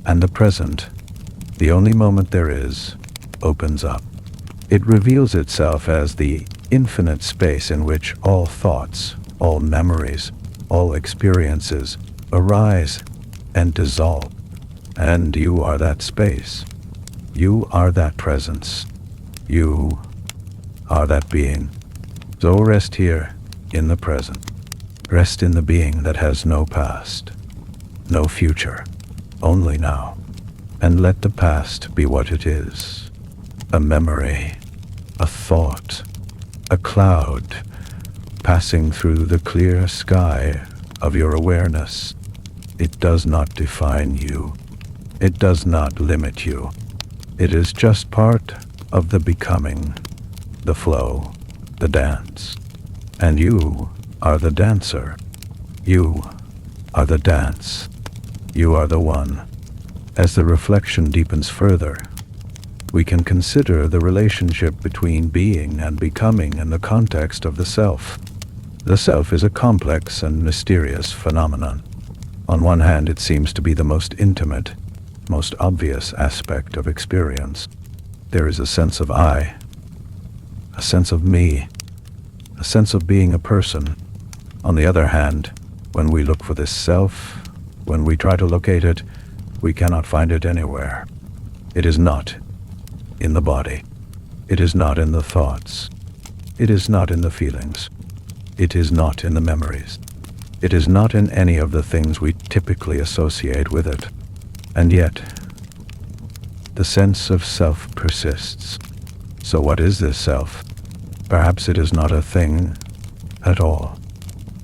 And the present, the only moment there is, opens up. It reveals itself as the infinite space in which all thoughts, all memories, all experiences arise and dissolve. And you are that space. You are that presence. You are that being. So rest here in the present. Rest in the being that has no past, no future, only now. And let the past be what it is. A memory, a thought, a cloud passing through the clear sky of your awareness. It does not define you. It does not limit you. It is just part of the becoming, the flow, the dance. And you are the dancer. You are the dance. You are the one. As the reflection deepens further, we can consider the relationship between being and becoming in the context of the self. The self is a complex and mysterious phenomenon. On one hand, it seems to be the most intimate, most obvious aspect of experience. There is a sense of I, a sense of me, a sense of being a person. On the other hand, when we look for this self, when we try to locate it, we cannot find it anywhere. It is not in the body. It is not in the thoughts. It is not in the feelings. It is not in the memories. It is not in any of the things we typically associate with it. And yet, the sense of self persists. So what is this self? Perhaps it is not a thing at all.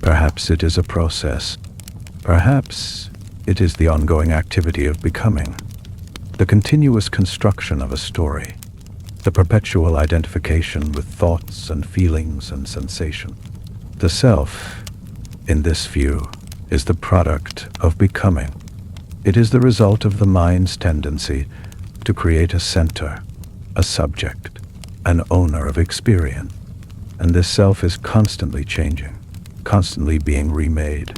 Perhaps it is a process. Perhaps it is the ongoing activity of becoming, the continuous construction of a story, the perpetual identification with thoughts and feelings and sensation. The self, in this view, is the product of becoming. It is the result of the mind's tendency to create a center, a subject, an owner of experience. And this self is constantly changing, constantly being remade,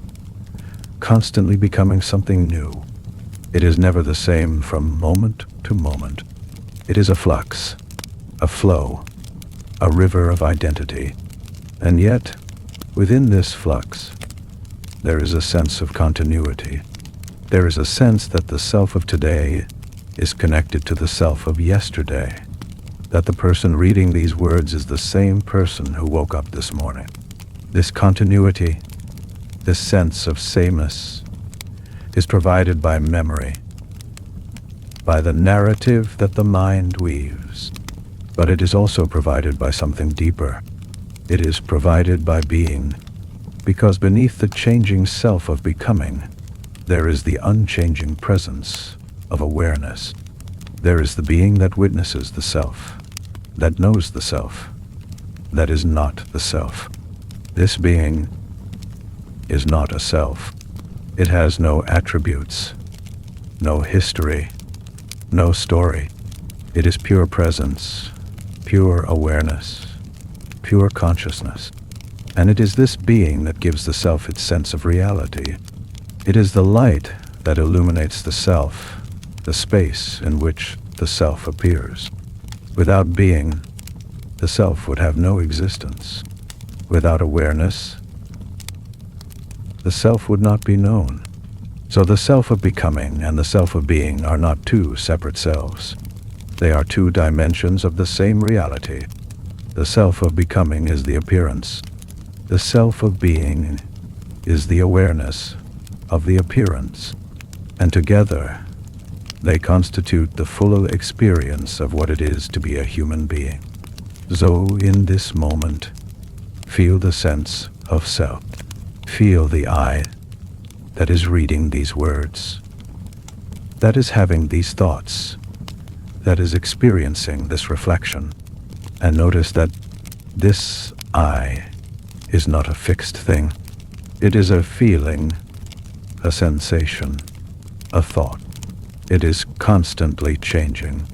constantly becoming something new. It is never the same from moment to moment. It is a flux, a flow, a river of identity. And yet, within this flux, there is a sense of continuity. There is a sense that the self of today is connected to the self of yesterday, that the person reading these words is the same person who woke up this morning. This continuity, this sense of sameness, is provided by memory, by the narrative that the mind weaves. But it is also provided by something deeper. It is provided by being, because beneath the changing self of becoming, there is the unchanging presence of awareness. There is the being that witnesses the self, that knows the self, that is not the self. This being is not a self. It has no attributes, no history, no story. It is pure presence, pure awareness, pure consciousness. And it is this being that gives the self its sense of reality. It is the light that illuminates the self, the space in which the self appears. Without being, the self would have no existence. Without awareness, the self would not be known. So the self of becoming and the self of being are not two separate selves. They are two dimensions of the same reality. The self of becoming is the appearance. The self of being is the awareness of the appearance. And together, they constitute the full experience of what it is to be a human being. So in this moment, feel the sense of self. Feel the I that is reading these words, that is having these thoughts, that is experiencing this reflection. And notice that this I is not a fixed thing. It is a feeling, a sensation, a thought. It is constantly changing.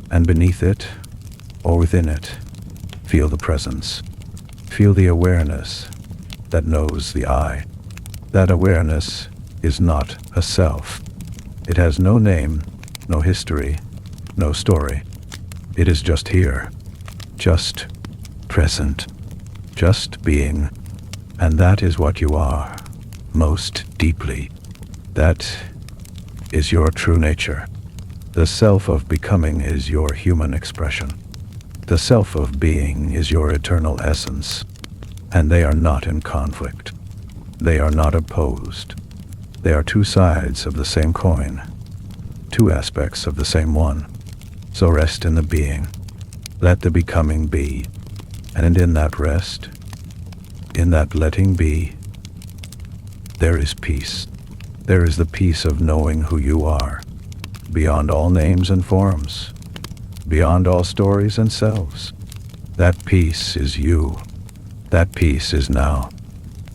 And beneath it, or within it, feel the presence. Feel the awareness that knows the I. That awareness is not a self. It has no name, no history, no story. It is just here, just present, just being. And that is what you are, most deeply. That is your true nature. The self of becoming is your human expression. The self of being is your eternal essence. And they are not in conflict. They are not opposed. They are two sides of the same coin, two aspects of the same one. So rest in the being. Let the becoming be. And in that rest, in that letting be, there is peace. There is the peace of knowing who you are, beyond all names and forms, beyond all stories and selves. That peace is you. That peace is now.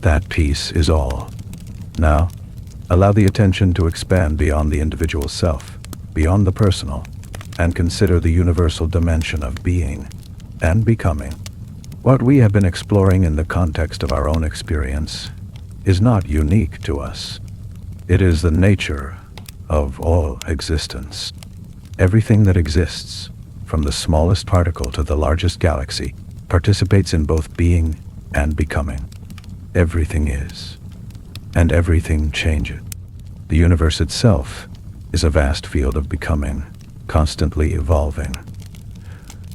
That peace is all. Now, allow the attention to expand beyond the individual self, beyond the personal, and consider the universal dimension of being and becoming. What we have been exploring in the context of our own experience is not unique to us. It is the nature of all existence. Everything that exists, from the smallest particle to the largest galaxy, participates in both being and becoming. Everything is, and everything changes. The universe itself is a vast field of becoming, constantly evolving,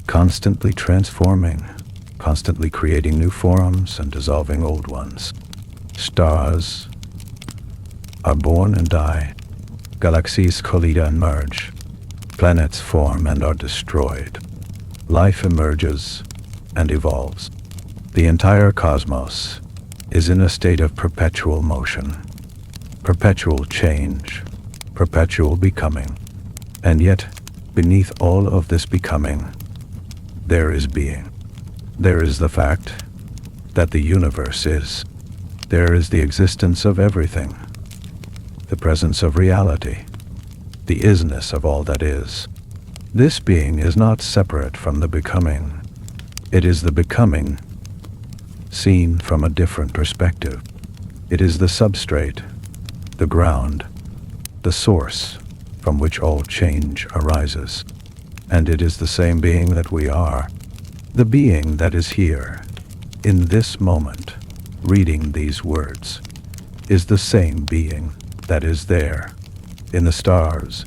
constantly transforming, constantly creating new forms and dissolving old ones. Stars are born and die. Galaxies collide and merge. Planets form and are destroyed. Life emerges and evolves. The entire cosmos is in a state of perpetual motion, perpetual change, perpetual becoming. And yet, beneath all of this becoming, there is being. There is the fact that the universe is. There is the existence of everything, the presence of reality, the isness of all that is. This being is not separate from the becoming. It is the becoming seen from a different perspective. It is the substrate, the ground, the source from which all change arises. And it is the same being that we are. The being that is here, in this moment, reading these words, is the same being that is there, in the stars,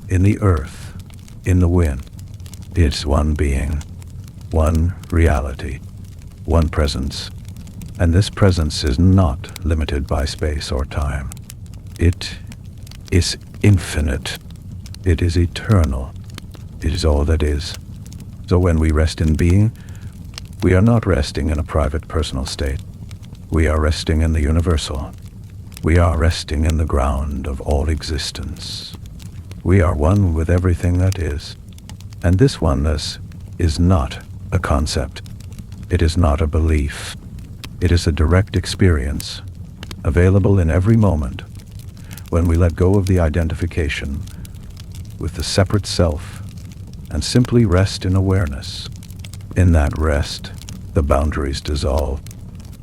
in the earth, in the wind. It's one being, one reality, one presence. And this presence is not limited by space or time. It is infinite. It is eternal. It is all that is. So when we rest in being, we are not resting in a private personal state. We are resting in the universal. We are resting in the ground of all existence. We are one with everything that is. And this oneness is not a concept. It is not a belief. It is a direct experience, available in every moment, when we let go of the identification with the separate self and simply rest in awareness. In that rest, the boundaries dissolve.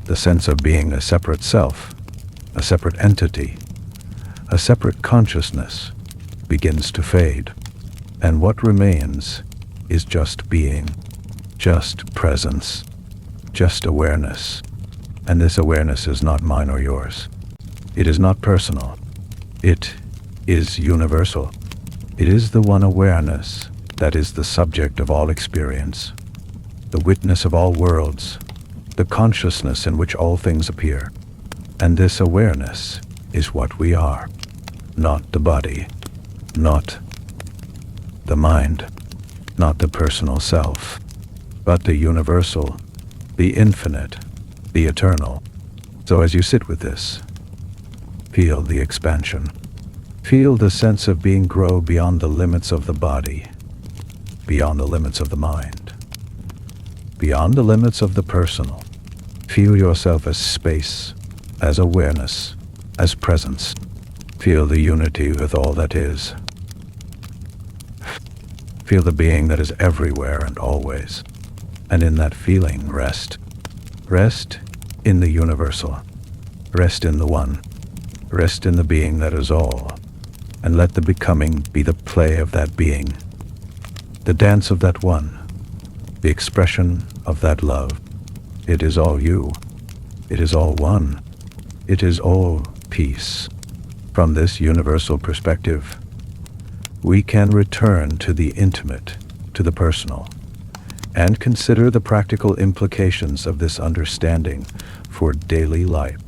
The sense of being a separate self, a separate entity, a separate consciousness begins to fade. And what remains is just being, just presence, just awareness. And this awareness is not mine or yours. It is not personal. It is universal. It is the one awareness that is the subject of all experience, the witness of all worlds, the consciousness in which all things appear. And this awareness is what we are, not the body, not the mind, not the personal self, but the universal, the infinite, the eternal. So as you sit with this, feel the expansion. Feel the sense of being grow beyond the limits of the body, beyond the limits of the mind, beyond the limits of the personal. Feel yourself as space, as awareness, as presence. Feel the unity with all that is. Feel the being that is everywhere and always. And in that feeling, rest. Rest in the universal. Rest in the one. Rest in the being that is all. And let the becoming be the play of that being, the dance of that one, the expression of that love. It is all you. It is all one. It is all peace. From this universal perspective, we can return to the intimate, to the personal, and consider the practical implications of this understanding for daily life.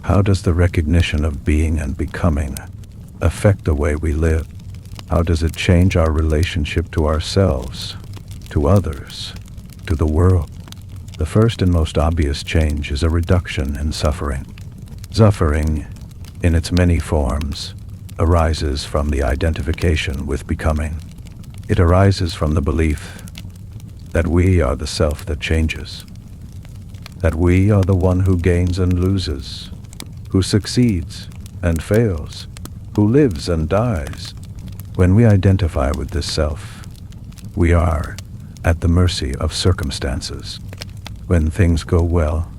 How does the recognition of being and becoming affect the way we live? How does it change our relationship to ourselves, to others, to the world? The first and most obvious change is a reduction in suffering. Suffering, in its many forms, arises from the identification with becoming. It arises from the belief that we are the self that changes, that we are the one who gains and loses, who succeeds and fails, who lives and dies. When we identify with this self, we are at the mercy of circumstances. When things go well,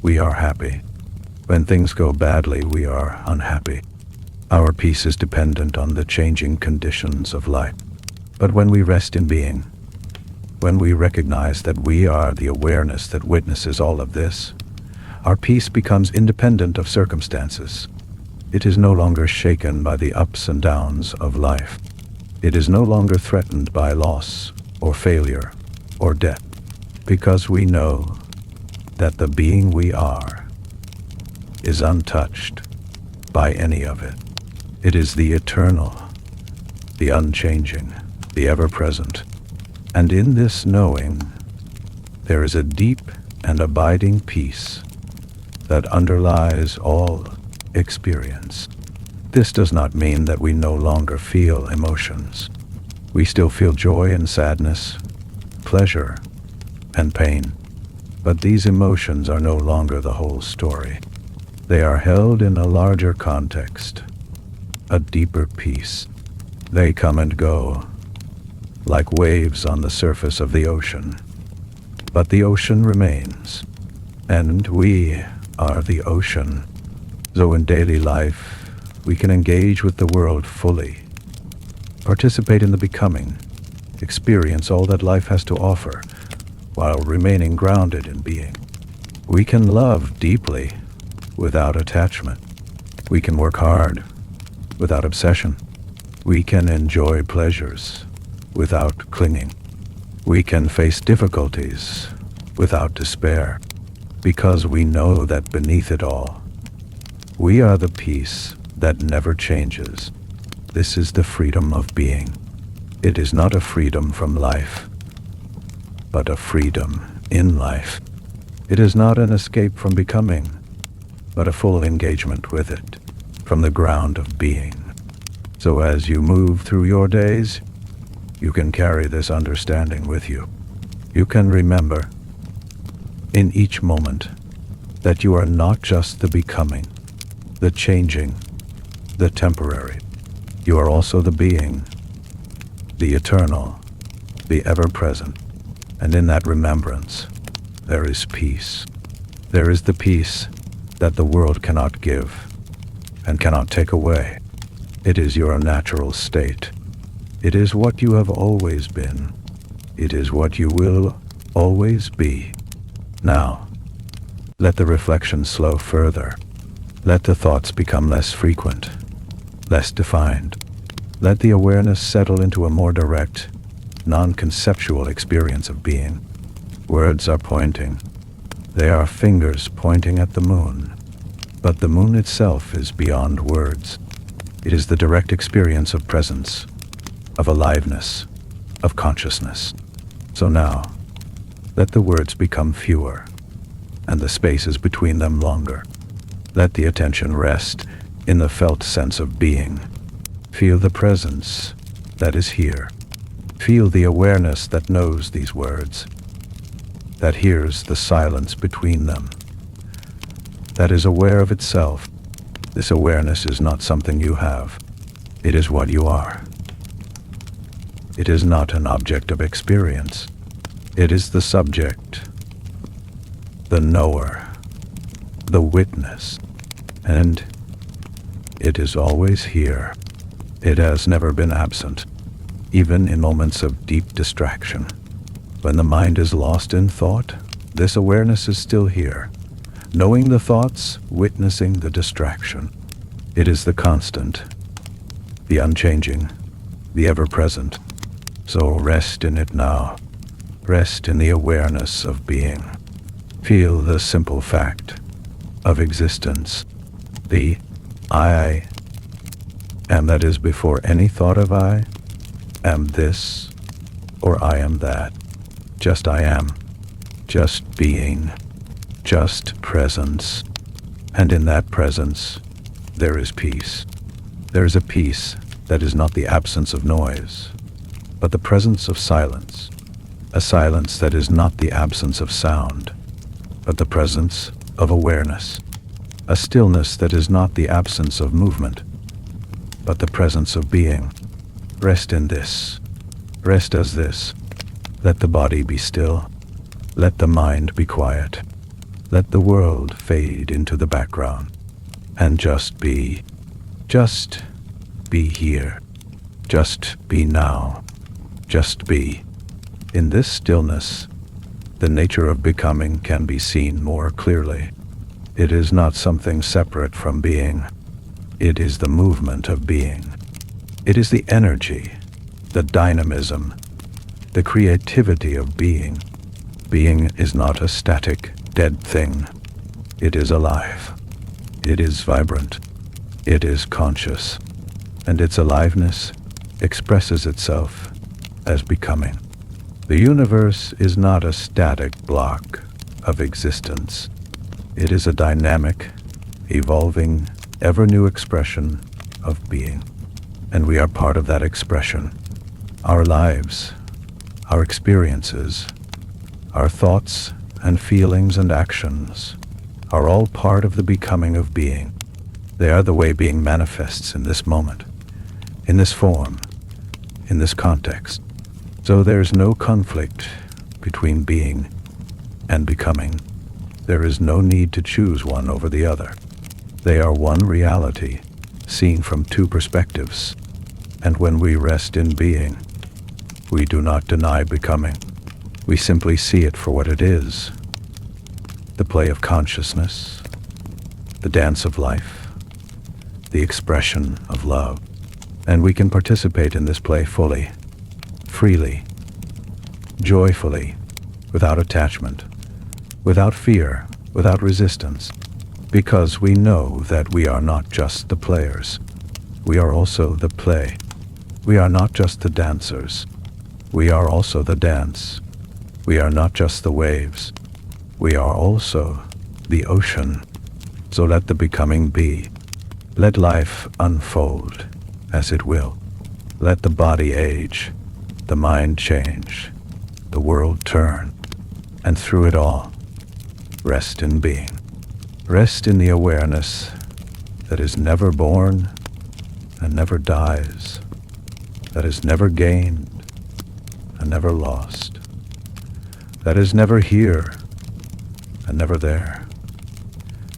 we are happy. When things go badly, we are unhappy. Our peace is dependent on the changing conditions of life. But when we rest in being, when we recognize that we are the awareness that witnesses all of this, our peace becomes independent of circumstances. It is no longer shaken by the ups and downs of life. It is no longer threatened by loss or failure or death, because we know that the being we are is untouched by any of it. It is the eternal, the unchanging, the ever-present. And in this knowing, there is a deep and abiding peace that underlies all experience. This does not mean that we no longer feel emotions. We still feel joy and sadness, pleasure and pain. But these emotions are no longer the whole story. They are held in a larger context, a deeper peace. They come and go, like waves on the surface of the ocean. But the ocean remains, and we are the ocean. So in daily life, we can engage with the world fully, participate in the becoming, experience all that life has to offer, while remaining grounded in being. We can love deeply without attachment. We can work hard without obsession. We can enjoy pleasures without clinging. We can face difficulties without despair, because we know that beneath it all, we are the peace that never changes. This is the freedom of being. It is not a freedom from life, but a freedom in life. It is not an escape from becoming, but a full engagement with it, from the ground of being. So as you move through your days, you can carry this understanding with you. You can remember, in each moment, that you are not just the becoming, the changing, the temporary. You are also the being, the eternal, the ever-present. And in that remembrance, there is peace. There is the peace that the world cannot give and cannot take away. It is your natural state. It is what you have always been. It is what you will always be. Now, let the reflection slow further. Let the thoughts become less frequent, less defined. Let the awareness settle into a more direct, non-conceptual experience of being. Words are pointing. They are fingers pointing at the moon. But the moon itself is beyond words. It is the direct experience of presence, of aliveness, of consciousness. So now, let the words become fewer, and the spaces between them longer. Let the attention rest in the felt sense of being. Feel the presence that is here. Feel the awareness that knows these words, that hears the silence between them, that is aware of itself. This awareness is not something you have. It is what you are. It is not an object of experience. It is the subject, the knower, the witness, and it is always here. It has never been absent, even in moments of deep distraction. When the mind is lost in thought, this awareness is still here, knowing the thoughts, witnessing the distraction. It is the constant, the unchanging, the ever-present. So rest in it now. Rest in the awareness of being. Feel the simple fact of existence. The I am that is before any thought of I am this or I am that. Just I am. Just being. Just presence. And in that presence, there is peace. There is a peace that is not the absence of noise, but the presence of silence. A silence that is not the absence of sound, but the presence of awareness. A stillness that is not the absence of movement, but the presence of being. Rest in this. Rest as this. Let the body be still. Let the mind be quiet. Let the world fade into the background. And just be. Just be here. Just be now. Just be. In this stillness, the nature of becoming can be seen more clearly. It is not something separate from being. It is the movement of being. It is the energy, the dynamism, the creativity of being. Being is not a static, dead thing. It is alive. It is vibrant. It is conscious. And its aliveness expresses itself as becoming. The universe is not a static block of existence. It is a dynamic, evolving, ever-new expression of being. And we are part of that expression. Our lives, our experiences, our thoughts and feelings and actions are all part of the becoming of being. They are the way being manifests in this moment, in this form, in this context. So there is no conflict between being and becoming. There is no need to choose one over the other. They are one reality, seen from two perspectives. And when we rest in being, we do not deny becoming. We simply see it for what it is. The play of consciousness, the dance of life, the expression of love. And we can participate in this play fully, freely, joyfully, without attachment, without fear, without resistance, because we know that we are not just the players. We are also the play. We are not just the dancers. We are also the dance. We are not just the waves. We are also the ocean. So let the becoming be. Let life unfold as it will. Let the body age, the mind change, the world turn, and through it all, rest in being. Rest in the awareness that is never born and never dies, that is never gained and never lost, that is never here and never there,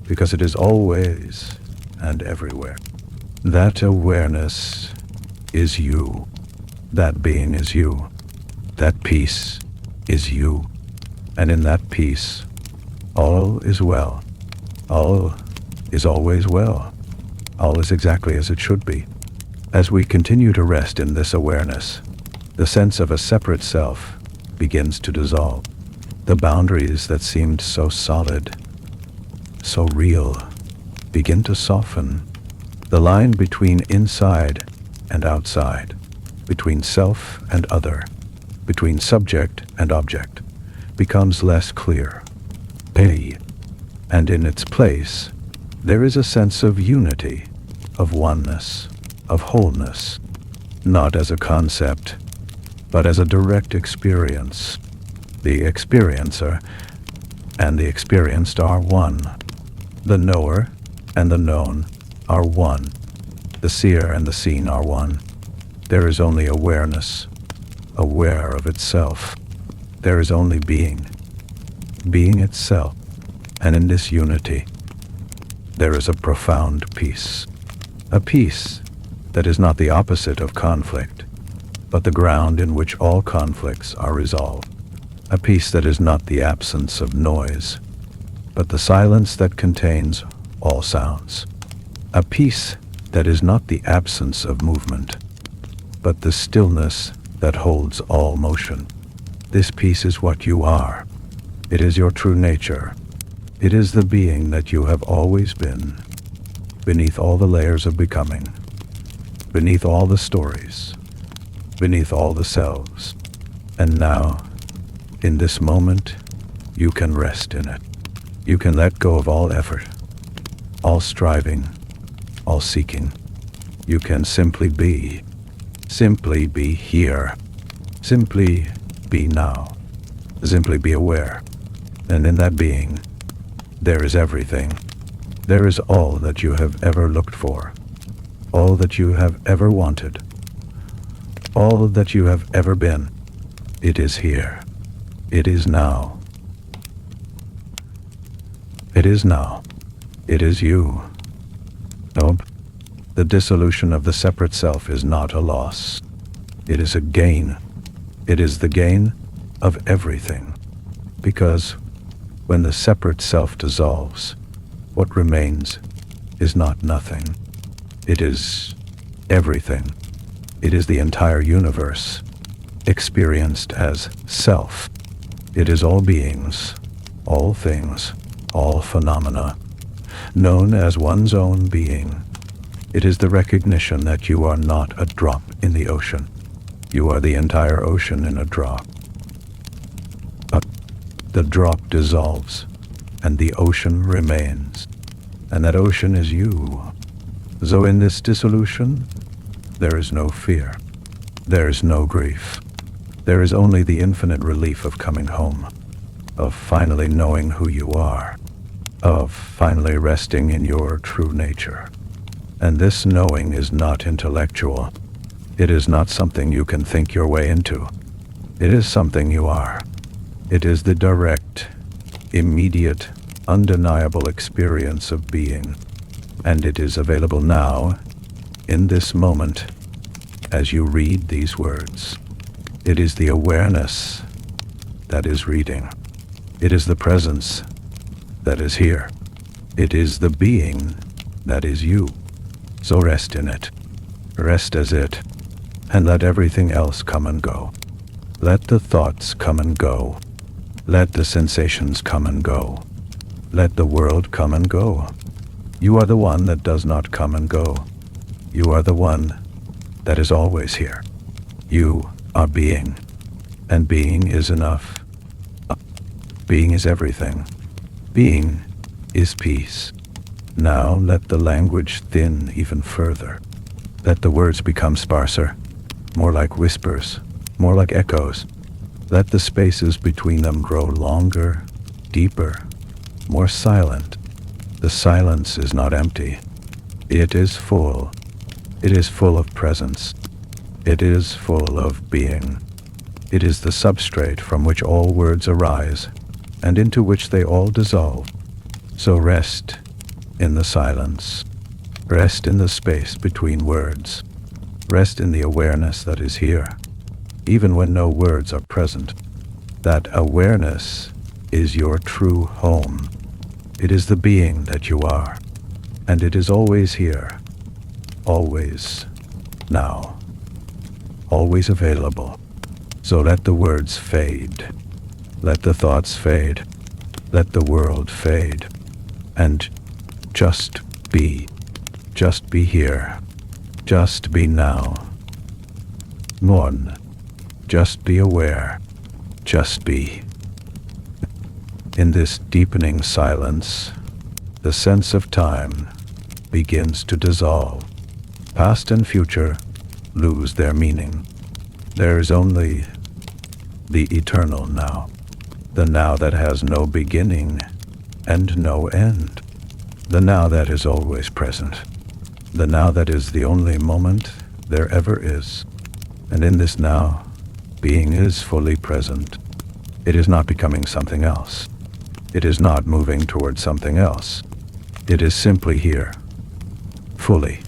because it is always and everywhere. That awareness is you. That being is you. That peace is you. And in that peace, all is well. All is always well. All is exactly as it should be. As we continue to rest in this awareness, the sense of a separate self begins to dissolve. The boundaries that seemed so solid, so real, begin to soften. The line between inside and outside, between self and other, between subject and object, becomes less clear. Pay. And in its place, there is a sense of unity, of oneness, of wholeness, not as a concept, but as a direct experience. The experiencer and the experienced are one. The knower and the known are one. The seer and the seen are one. There is only awareness, aware of itself. There is only being, being itself. And in this unity, there is a profound peace. A peace that is not the opposite of conflict, but the ground in which all conflicts are resolved. A peace that is not the absence of noise, but the silence that contains all sounds. A peace that is not the absence of movement, but the stillness that holds all motion. This peace is what you are. It is your true nature. It is the being that you have always been, beneath all the layers of becoming, beneath all the stories, beneath all the selves. And now, in this moment, you can rest in it. You can let go of all effort, all striving, all seeking. You can simply be here, simply be now, simply be aware. And in that being, there is everything. There is all that you have ever looked for, all that you have ever wanted, all that you have ever been. It is here. It is now. It is now. It is you. Nope. The dissolution of the separate self is not a loss. It is a gain. It is the gain of everything. Because when the separate self dissolves, what remains is not nothing. It is everything. It is the entire universe, experienced as self. It is all beings, all things, all phenomena, known as one's own being. It is the recognition that you are not a drop in the ocean. You are the entire ocean in a drop. But the drop dissolves, and the ocean remains. And that ocean is you. So in this dissolution, there is no fear. There is no grief. There is only the infinite relief of coming home, of finally knowing who you are, of finally resting in your true nature. And this knowing is not intellectual. It is not something you can think your way into. It is something you are. It is the direct, immediate, undeniable experience of being. And it is available now, in this moment, as you read these words. It is the awareness that is reading. It is the presence that is here. It is the being that is you. So rest in it. Rest as it, and let everything else come and go. Let the thoughts come and go. Let the sensations come and go. Let the world come and go. You are the one that does not come and go. You are the one that is always here. You are being, and being is enough. Being is everything. Being is peace. Now let the language thin even further. Let the words become sparser, more like whispers, more like echoes. Let the spaces between them grow longer, deeper, more silent. The silence is not empty. It is full. It is full of presence. It is full of being. It is the substrate from which all words arise, and into which they all dissolve. So rest in the silence. Rest in the space between words. Rest in the awareness that is here, even when no words are present. That awareness is your true home. It is the being that you are, and it is always here, always now, always available. So let the words fade. Let the thoughts fade. Let the world fade. And just be. Just be here. Just be now. One. Just be aware. Just be. In this deepening silence, the sense of time begins to dissolve. Past and future lose their meaning. There is only the eternal now, the now that has no beginning and no end, the now that is always present, the now that is the only moment there ever is. And in this now, being is fully present. It is not becoming something else. It is not moving towards something else. It is simply here, fully,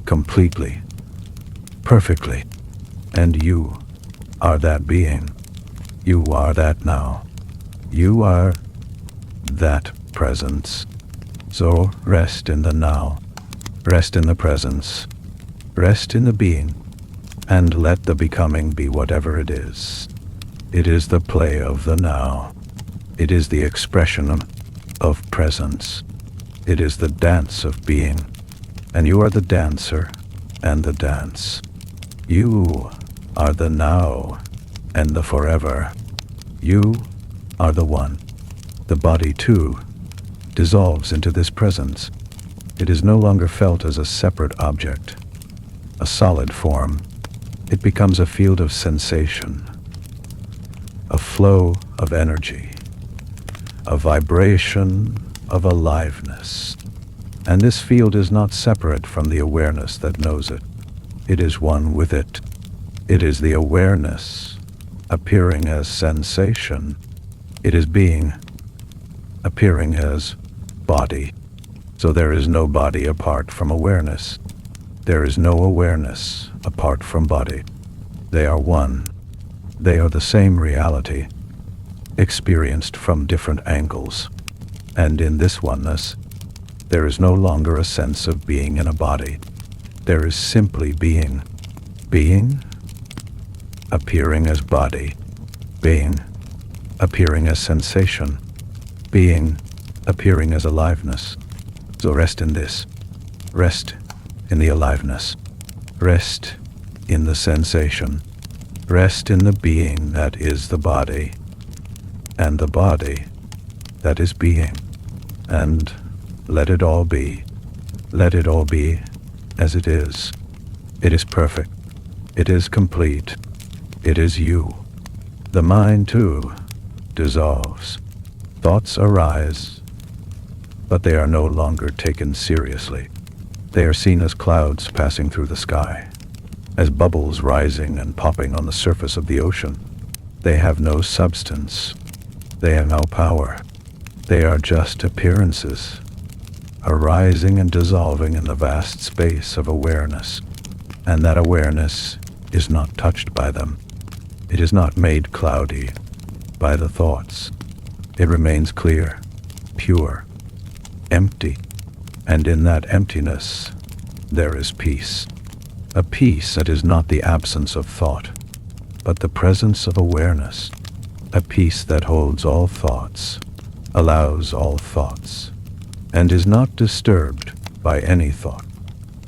completely, perfectly. And you are that being. You are that now. You are that presence. So rest in the now. Rest in the presence. Rest in the being. And let the becoming be whatever it is. It is the play of the now. It is the expression of presence. It is the dance of being. And you are the dancer and the dance. You are the now and the forever. You are the one. The body, too, dissolves into this presence. It is no longer felt as a separate object, a solid form. It becomes a field of sensation, a flow of energy, a vibration of aliveness. And this field is not separate from the awareness that knows it. It is one with it. It is the awareness appearing as sensation. It is being appearing as body. So there is no body apart from awareness. There is no awareness apart from body. They are one. They are the same reality, experienced from different angles. And in this oneness, there is no longer a sense of being in a body. There is simply being. Being appearing as body. Being appearing as sensation. Being appearing as aliveness. So rest in this. Rest in the aliveness. Rest in the sensation. Rest in the being that is the body, and the body that is being. And let it all be. Let it all be as it is. It is perfect. It is complete. It is you. The mind, too, dissolves. Thoughts arise, but they are no longer taken seriously. They are seen as clouds passing through the sky, as bubbles rising and popping on the surface of the ocean. They have no substance. They have no power. They are just appearances, arising and dissolving in the vast space of awareness. And that awareness is not touched by them. It is not made cloudy by the thoughts. It remains clear, pure, empty. And in that emptiness, there is peace. A peace that is not the absence of thought, but the presence of awareness. A peace that holds all thoughts, allows all thoughts, and is not disturbed by any thought.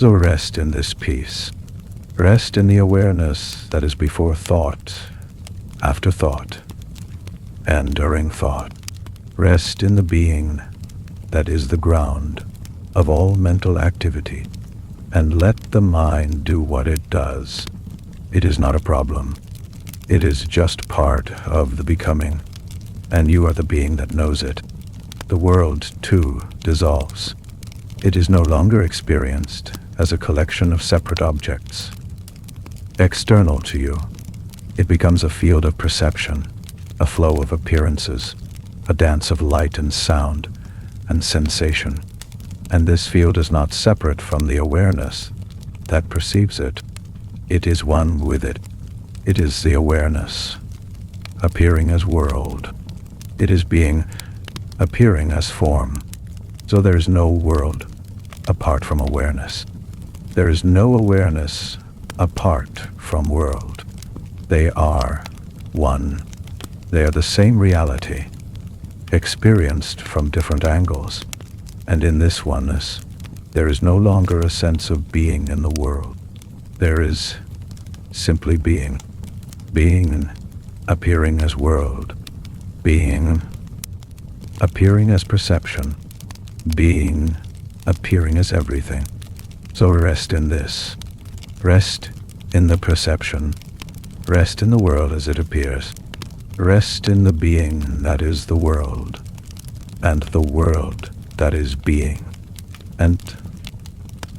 So rest in this peace. Rest in the awareness that is before thought, after thought, and during thought. Rest in the being that is the ground of all mental activity, and let the mind do what it does. It is not a problem. It is just part of the becoming, and you are the being that knows it. The world, too, dissolves. It is no longer experienced as a collection of separate objects, external to you. It becomes a field of perception, a flow of appearances, a dance of light and sound and sensation. And this field is not separate from the awareness that perceives it. It is one with it. It is the awareness, appearing as world. It is being, appearing as form. So there is no world apart from awareness. There is no awareness apart from world. They are one. They are the same reality, experienced from different angles. And in this oneness, there is no longer a sense of being in the world. There is simply being. Being appearing as world. Being appearing as perception. Being appearing as everything. So rest in this. Rest in the perception. Rest in the world as it appears. Rest in the being that is the world, and the world that is being. And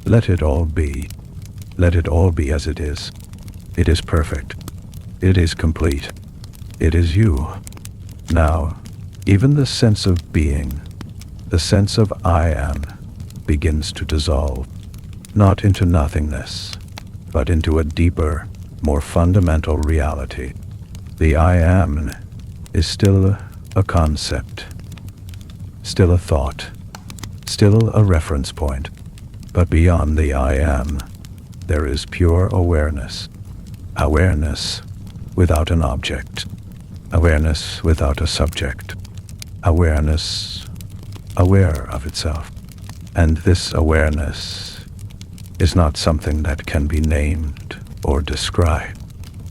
let it all be. Let it all be as it is. It is perfect. It is complete. It is you. Now, even the sense of being, the sense of I am, begins to dissolve, not into nothingness, but into a deeper, more fundamental reality. The I am is still a concept, still a thought, still a reference point, but beyond the I am, there is pure awareness. Awareness without an object. Awareness without a subject. Awareness aware of itself. And this awareness is not something that can be named or described.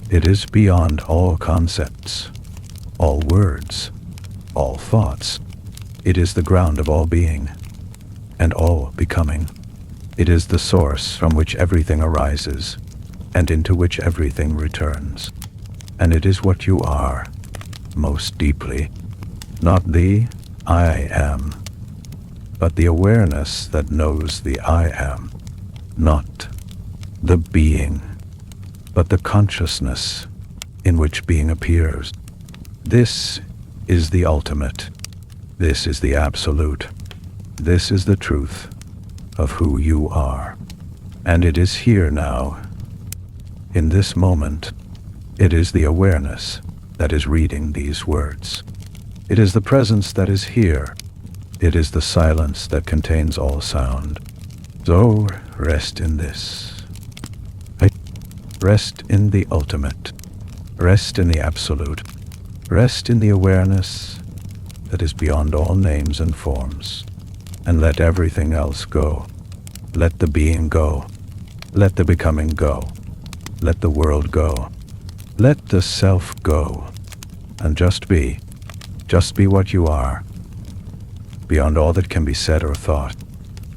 It is beyond all concepts, all words, all thoughts. It is the ground of all being and all becoming. It is the source from which everything arises and into which everything returns. And it is what you are, most deeply, not the I am, but the awareness that knows the I am, not the being, but the consciousness in which being appears. This is the ultimate. This is the absolute. This is the truth of who you are. And it is here now, in this moment. It is the awareness that is reading these words. It is the presence that is here. It is the silence that contains all sound. So rest in this. Rest in the ultimate. Rest in the absolute. Rest in the awareness that is beyond all names and forms. And let everything else go. Let the being go. Let the becoming go. Let the world go. Let the self go. And just be what you are. Beyond all that can be said or thought.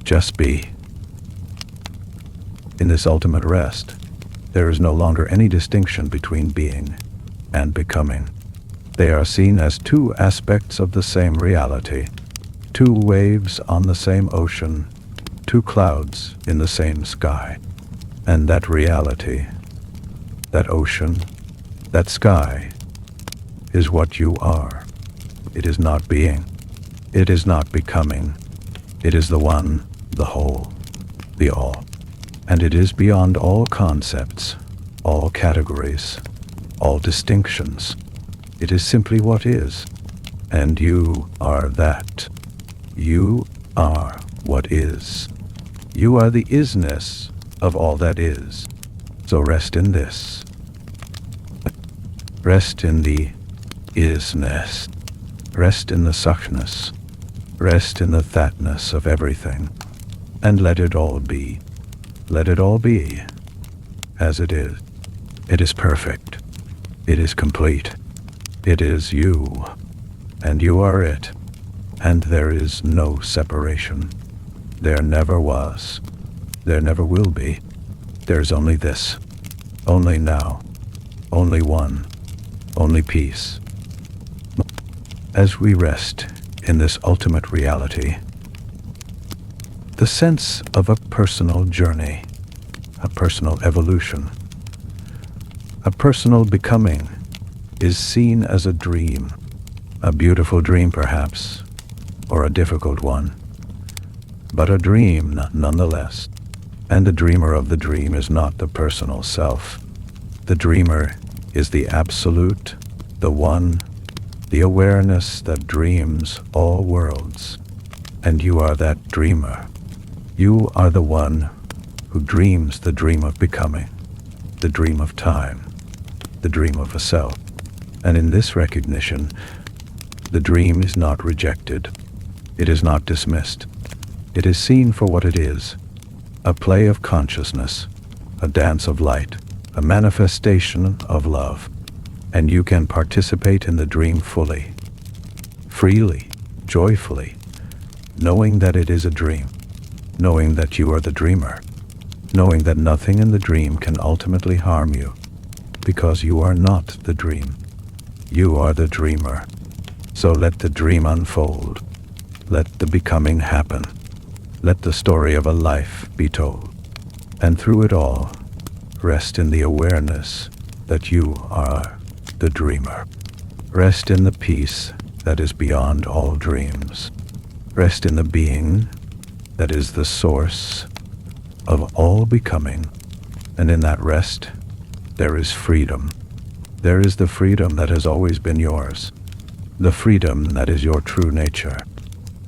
Just be. In this ultimate rest, there is no longer any distinction between being and becoming. They are seen as two aspects of the same reality, two waves on the same ocean, two clouds in the same sky. And that reality, that ocean, that sky, is what you are. It is not being. It is not becoming. It is the one, the whole, the all. And it is beyond all concepts, all categories, all distinctions. It is simply what is. And you are that. You are what is. You are the isness of all that is. So rest in this. Rest in the isness. Rest in the suchness. Rest in the thatness of everything. And let it all be. Let it all be as it is. It is perfect. It is complete. It is you. And you are it. And there is no separation. There never was. There never will be. There's only this. Only now. Only one. Only peace. As we rest in this ultimate reality, the sense of a personal journey, a personal evolution, a personal becoming is seen as a dream, a beautiful dream perhaps, or a difficult one, but a dream nonetheless. And the dreamer of the dream is not the personal self. The dreamer is the absolute, the one, the awareness that dreams all worlds. And you are that dreamer. You are the one who dreams the dream of becoming, the dream of time, the dream of a self. And in this recognition, the dream is not rejected. It is not dismissed. It is seen for what it is, a play of consciousness, a dance of light, a manifestation of love. And you can participate in the dream fully, freely, joyfully, knowing that it is a dream, knowing that you are the dreamer, knowing that nothing in the dream can ultimately harm you, because you are not the dream. You are the dreamer. So let the dream unfold. Let the becoming happen. Let the story of a life be told. And through it all, rest in the awareness that you are the dreamer. Rest in the peace that is beyond all dreams. Rest in the being that is the source of all becoming. And in that rest, there is freedom. There is the freedom that has always been yours. The freedom that is your true nature.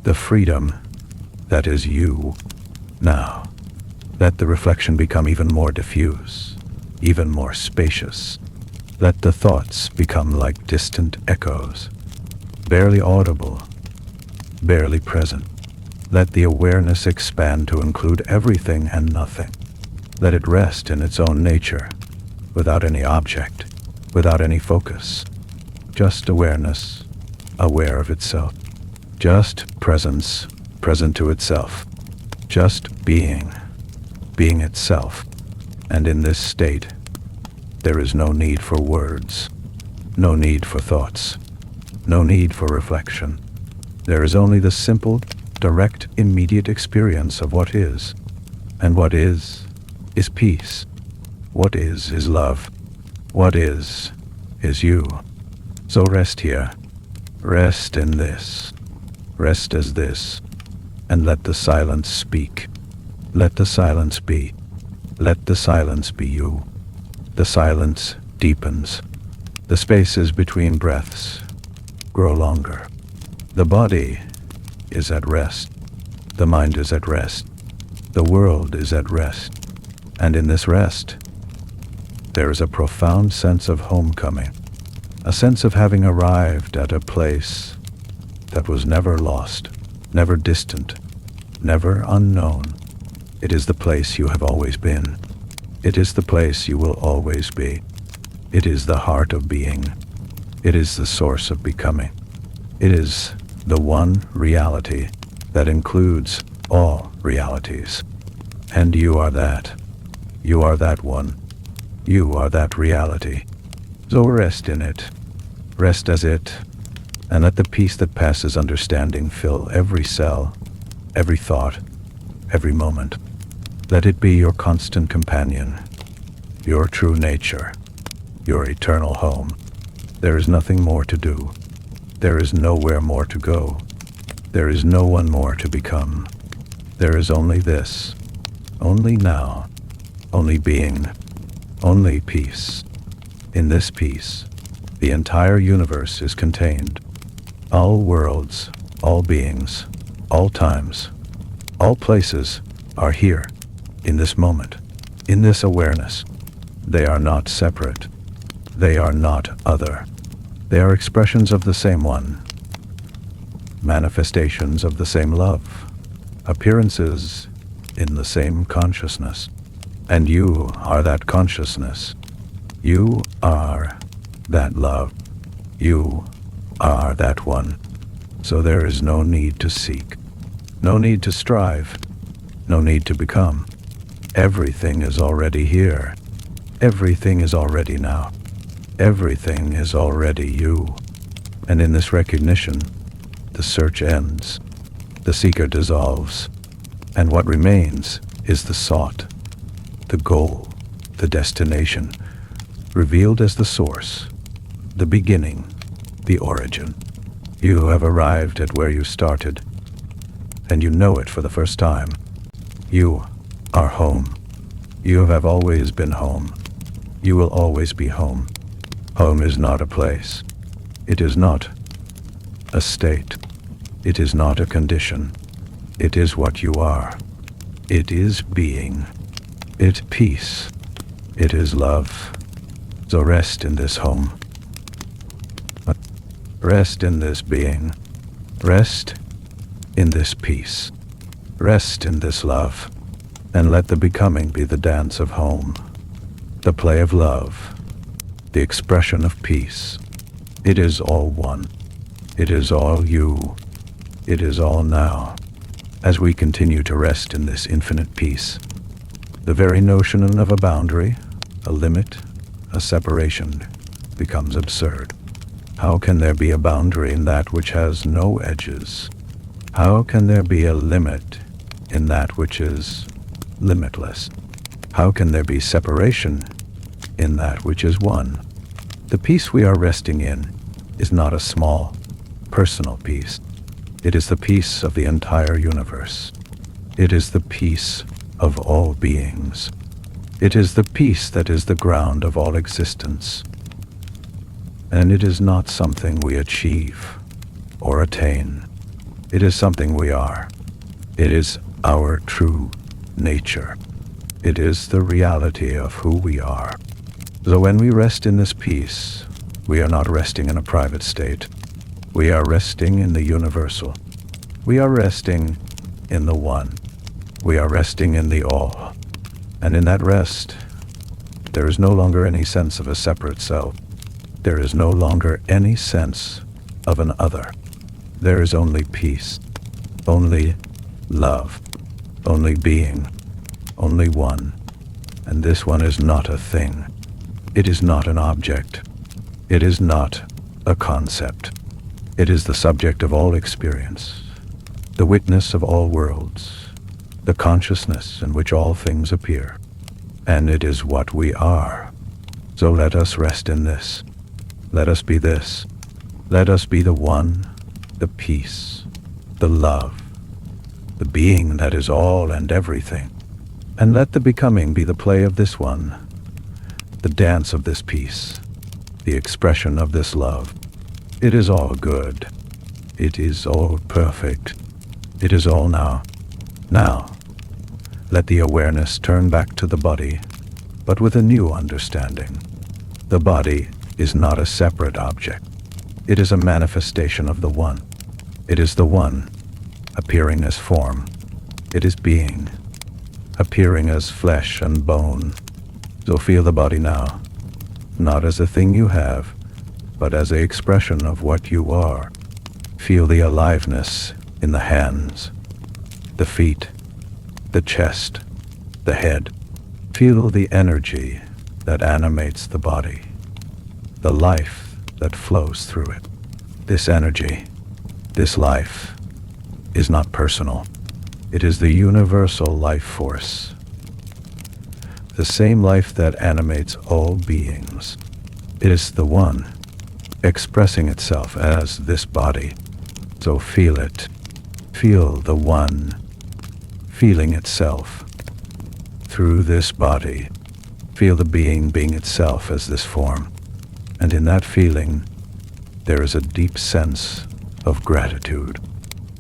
The freedom that is you. Now, let the reflection become even more diffuse, even more spacious. Let the thoughts become like distant echoes, barely audible, barely present. Let the awareness expand to include everything and nothing. Let it rest in its own nature, without any object, without any focus. Just awareness, aware of itself. Just presence, present to itself. Just being, being itself. And in this state, there is no need for words, no need for thoughts, no need for reflection. There is only the simple, direct, immediate experience of what is. And what is peace. What is love. What is you. So rest here. Rest in this. Rest as this. And let the silence speak. Let the silence be. Let the silence be you. The silence deepens. The spaces between breaths grow longer. The body is at rest. The mind is at rest. The world is at rest. And in this rest, there is a profound sense of homecoming, a sense of having arrived at a place that was never lost, never distant, never unknown. It is the place you have always been. It is the place you will always be. It is the heart of being. It is the source of becoming. It is the one reality that includes all realities. And you are that. You are that one. You are that reality. So rest in it. Rest as it, and let the peace that passes understanding fill every cell, every thought, every moment. Let it be your constant companion, your true nature, your eternal home. There is nothing more to do. There is nowhere more to go. There is no one more to become. There is only this, only now, only being, only peace. In this peace, the entire universe is contained. All worlds, all beings, all times, all places are here, in this moment, in this awareness. They are not separate. They are not other. They are expressions of the same one, manifestations of the same love, appearances in the same consciousness. And you are that consciousness. You are that love. You are that one. So there is no need to seek, no need to strive, no need to become. Everything is already here. Everything is already now. Everything is already you. And in this recognition, the search ends. The seeker dissolves. And what remains is the sought, the goal, the destination, revealed as the source, the beginning, the origin. You have arrived at where you started, and you know it for the first time. You are home. You have always been home. You will always be home. Home is not a place. It is not a state. It is not a condition. It is what you are. It is being. It peace. It is love. So rest in this home. Rest in this being. Rest in this peace. Rest in this love. And let the becoming be the dance of home, the play of love, the expression of peace. It is all one. It is all you. It is all now. As we continue to rest in this infinite peace, the very notion of a boundary, a limit, a separation becomes absurd. How can there be a boundary in that which has no edges? How can there be a limit in that which is limitless? How can there be separation in that which is one? The peace we are resting in is not a small, personal peace. It is the peace of the entire universe. It is the peace of all beings. It is the peace that is the ground of all existence. And it is not something we achieve or attain. It is something we are. It is our true nature. It is the reality of who we are. So when we rest in this peace, we are not resting in a private state. We are resting in the universal. We are resting in the one. We are resting in the all. And in that rest, there is no longer any sense of a separate self. There is no longer any sense of an other. There is only peace, only love, only being, only one. And this one is not a thing. It is not an object. It is not a concept. It is the subject of all experience, the witness of all worlds, the consciousness in which all things appear. And it is what we are. So let us rest in this. Let us be this. Let us be the one, the peace, the love, the being that is all and everything. And let the becoming be the play of this one, the dance of this peace, the expression of this love. It is all good. It is all perfect. It is all now. Now, let the awareness turn back to the body, but with a new understanding. The body is not a separate object. It is a manifestation of the one. It is the one, appearing as form. It is being, appearing as flesh and bone. So feel the body now, not as a thing you have, but as an expression of what you are. Feel the aliveness in the hands, the feet, the chest, the head. Feel the energy that animates the body, the life that flows through it. This energy, this life, is not personal. It is the universal life force, the same life that animates all beings. It is the one, expressing itself as this body. So feel it. Feel the one, feeling itself through this body. Feel the being itself as this form. And in that feeling, there is a deep sense of gratitude.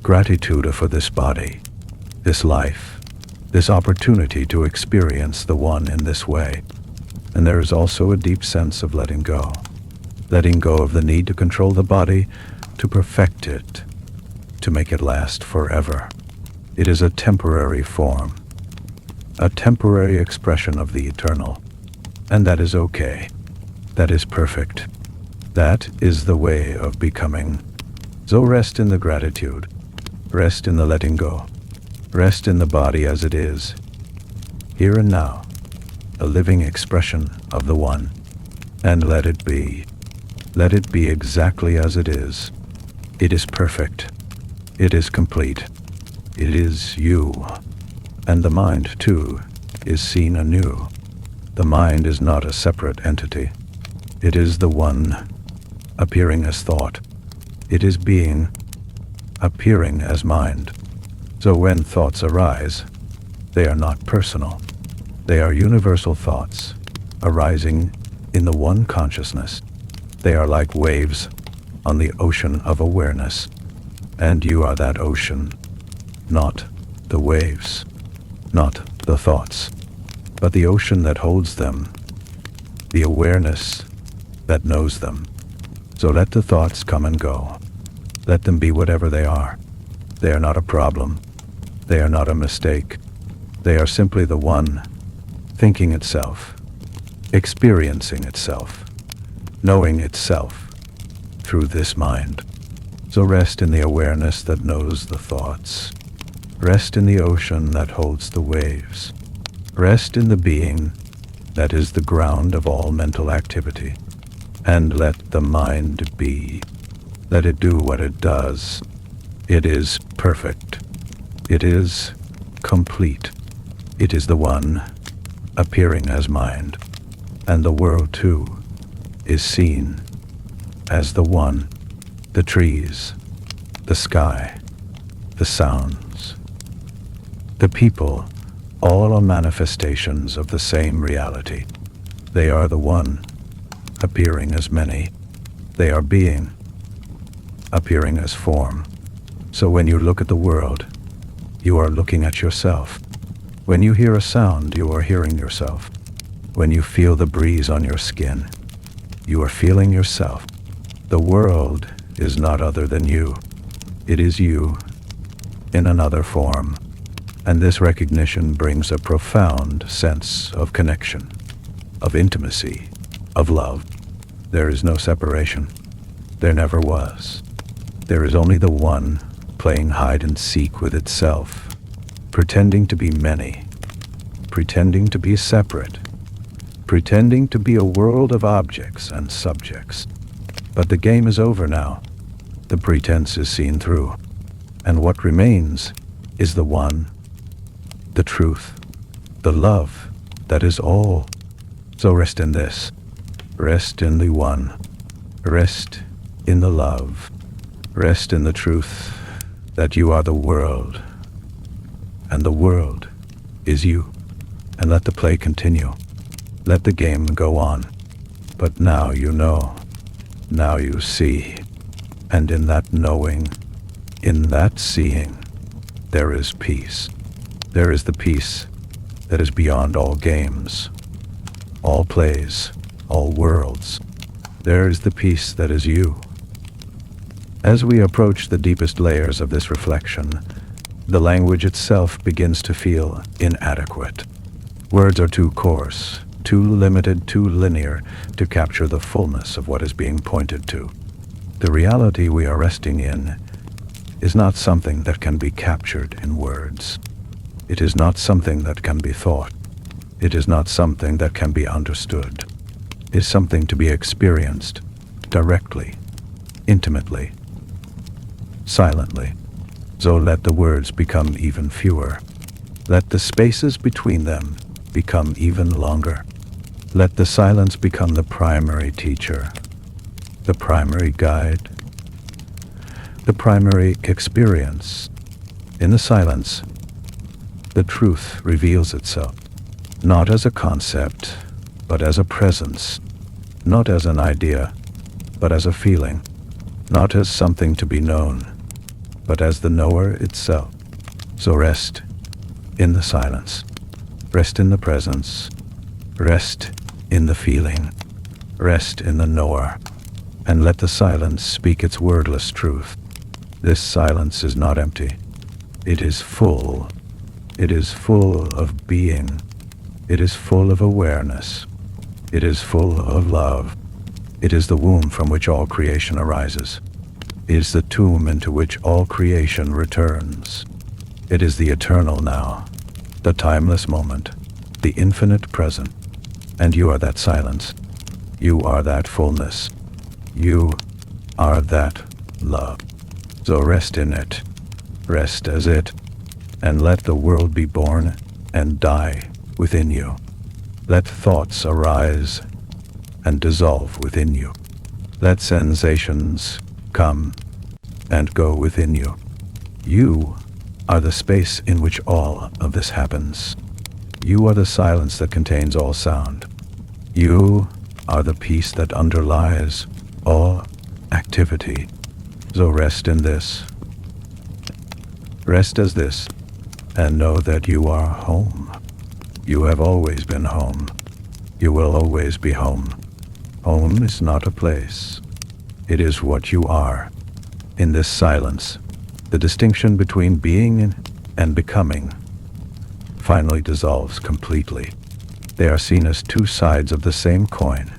Gratitude for this body, this life, this opportunity to experience the one in this way. And there is also a deep sense of letting go of the need to control the body, to perfect it, to make it last forever. It is a temporary form, a temporary expression of the eternal. And that is okay. That is perfect. That is the way of becoming. So rest in the gratitude. Rest in the letting go. Rest in the body as it is, here and now, a living expression of the one. And let it be. Let it be exactly as it is. It is perfect. It is complete. It is you. And the mind, too, is seen anew. The mind is not a separate entity. It is the one, appearing as thought. It is being, appearing as mind. So when thoughts arise, they are not personal. They are universal thoughts, arising in the one consciousness. They are like waves on the ocean of awareness. And you are that ocean, not the waves, not the thoughts, but the ocean that holds them, the awareness that knows them. So let the thoughts come and go. Let them be whatever they are. They are not a problem. They are not a mistake. They are simply the one, thinking itself, experiencing itself, knowing itself through this mind. So rest in the awareness that knows the thoughts. Rest in the ocean that holds the waves. Rest in the being that is the ground of all mental activity. And let the mind be. Let it do what it does. It is perfect. It is complete. It is the one appearing as mind. And the world, too, is seen as the one. The trees, the sky, the sounds, the people, all are manifestations of the same reality. They are the one, appearing as many. They are being, appearing as form. So when you look at the world, you are looking at yourself. When you hear a sound, you are hearing yourself. When you feel the breeze on your skin, you are feeling yourself. The world is not other than you. It is you in another form. And this recognition brings a profound sense of connection, of intimacy, of love. There is no separation. There never was. There is only the one playing hide and seek with itself, pretending to be many, pretending to be separate, pretending to be a world of objects and subjects. But the game is over now. The pretense is seen through. And what remains is the one, the truth, the love that is all. So rest in this. Rest in the one. Rest in the love. Rest in the truth that you are the world. And the world is you. And let the play continue. Let the game go on. But now you know. Now you see. And in that knowing, in that seeing, there is peace. There is the peace that is beyond all games, all plays, all worlds. There is the peace that is you. As we approach the deepest layers of this reflection, the language itself begins to feel inadequate. Words are too coarse, too limited, too linear to capture the fullness of what is being pointed to. The reality we are resting in is not something that can be captured in words. It is not something that can be thought. It is not something that can be understood. It is something to be experienced directly, intimately, silently. So let the words become even fewer. Let the spaces between them become even longer. Let the silence become the primary teacher, the primary guide, the primary experience. In the silence, the truth reveals itself, not as a concept, but as a presence, not as an idea, but as a feeling, not as something to be known, but as the knower itself. So rest in the silence, rest in the presence, rest in the feeling, rest in the knower, and let the silence speak its wordless truth. This silence is not empty. It is full. It is full of being. It is full of awareness. It is full of love. It is the womb from which all creation arises. It is the tomb into which all creation returns. It is the eternal now, the timeless moment, the infinite present. And you are that silence. You are that fullness. You are that love. So rest in it. Rest as it. And let the world be born and die within you. Let thoughts arise and dissolve within you. Let sensations come and go within you. You are the space in which all of this happens. You are the silence that contains all sound. You are the peace that underlies all activity. So rest in this. Rest as this, and know that you are home. You have always been home. You will always be home. Home is not a place. It is what you are. In this silence, the distinction between being and becoming finally dissolves completely. They are seen as two sides of the same coin,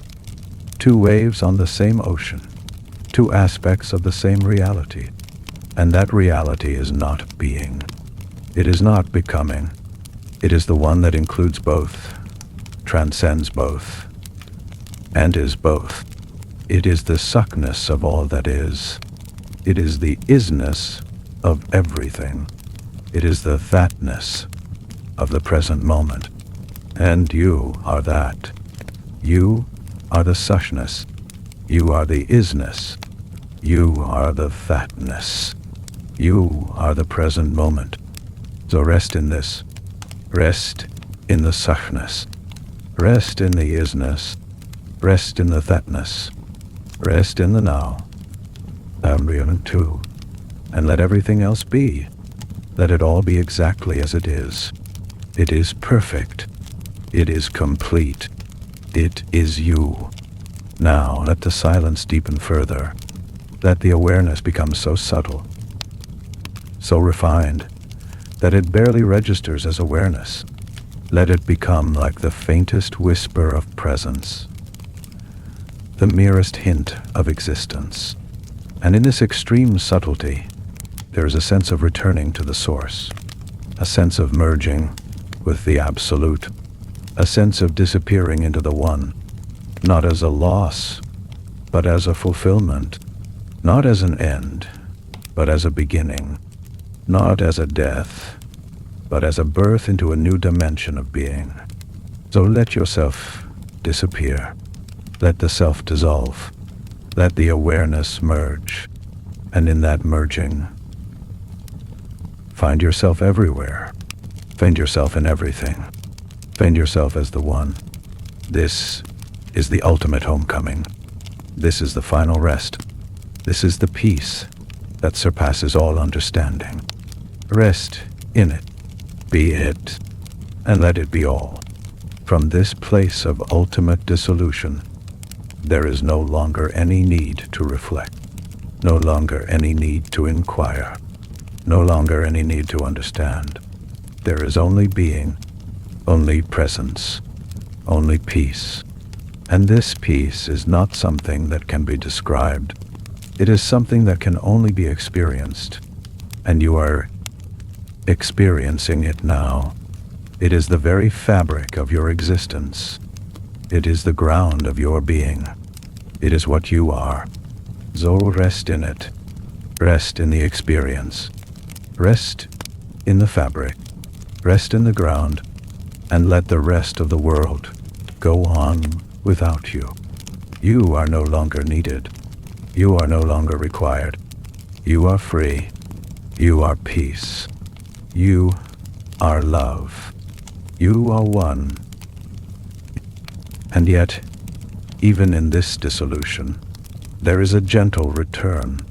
two waves on the same ocean, two aspects of the same reality. And that reality is not being. It is not becoming. It is the one that includes both, transcends both and is both. It is the suckness of all that is. It is the isness of everything. It is the thatness of the present moment. And you are that. You are the suchness. You are the isness. You are the thatness. You are the present moment. So rest in this. Rest in the suchness. Rest in the isness. Rest in the thatness. Rest in the now. Too. And let everything else be. Let it all be exactly as it is. It is perfect. It is complete. It is you. Now let the silence deepen further. Let the awareness become so subtle, so refined, that it barely registers as awareness. Let it become like the faintest whisper of presence, the merest hint of existence. And in this extreme subtlety, there is a sense of returning to the source, a sense of merging with the absolute, a sense of disappearing into the one, not as a loss, but as a fulfillment, not as an end, but as a beginning, not as a death, but as a birth into a new dimension of being. So let yourself disappear. Let the self dissolve. Let the awareness merge. And in that merging, find yourself everywhere. Find yourself in everything. Find yourself as the one. This is the ultimate homecoming. This is the final rest. This is the peace that surpasses all understanding. Rest in it. Be it. And let it be all. From this place of ultimate dissolution, there is no longer any need to reflect. No longer any need to inquire. No longer any need to understand. There is only being, only presence, only peace. And this peace is not something that can be described. It is something that can only be experienced. And you are experiencing it now. It is the very fabric of your existence. It is the ground of your being. It is what you are. So rest in it. Rest in the experience. Rest in the fabric. Rest in the ground. And let the rest of the world go on without you. You are no longer needed. You are no longer required. You are free. You are peace. You are love. You are one. And yet, even in this dissolution, there is a gentle return,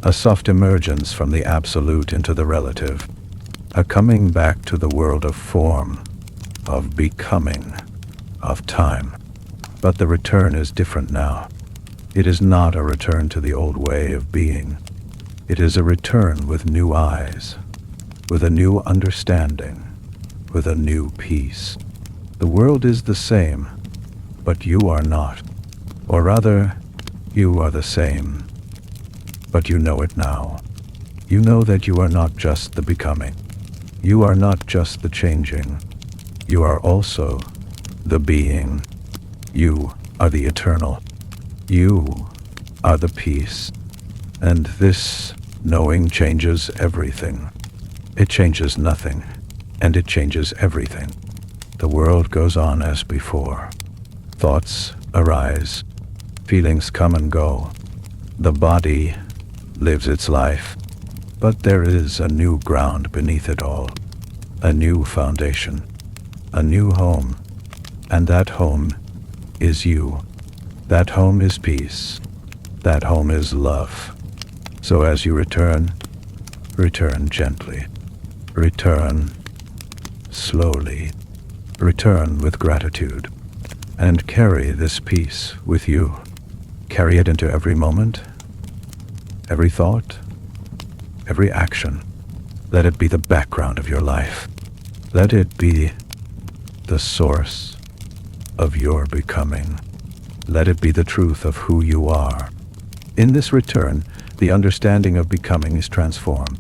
a soft emergence from the absolute into the relative, a coming back to the world of form, of becoming, of time. But the return is different now. It is not a return to the old way of being. It is a return with new eyes, with a new understanding, with a new peace. The world is the same, but you are not. Or rather, you are the same, but you know it now. You know that you are not just the becoming. You are not just the changing. You are also the being. You are the eternal. You are the peace. And this knowing changes everything. It changes nothing, and it changes everything. The world goes on as before. Thoughts arise. Feelings come and go. The body lives its life. But there is a new ground beneath it all. A new foundation. A new home. And that home is you. That home is peace. That home is love. So as you return, return gently. Return slowly. Return with gratitude. And carry this peace with you. Carry it into every moment, every thought, every action. Let it be the background of your life. Let it be the source of your becoming. Let it be the truth of who you are. In this return, the understanding of becoming is transformed.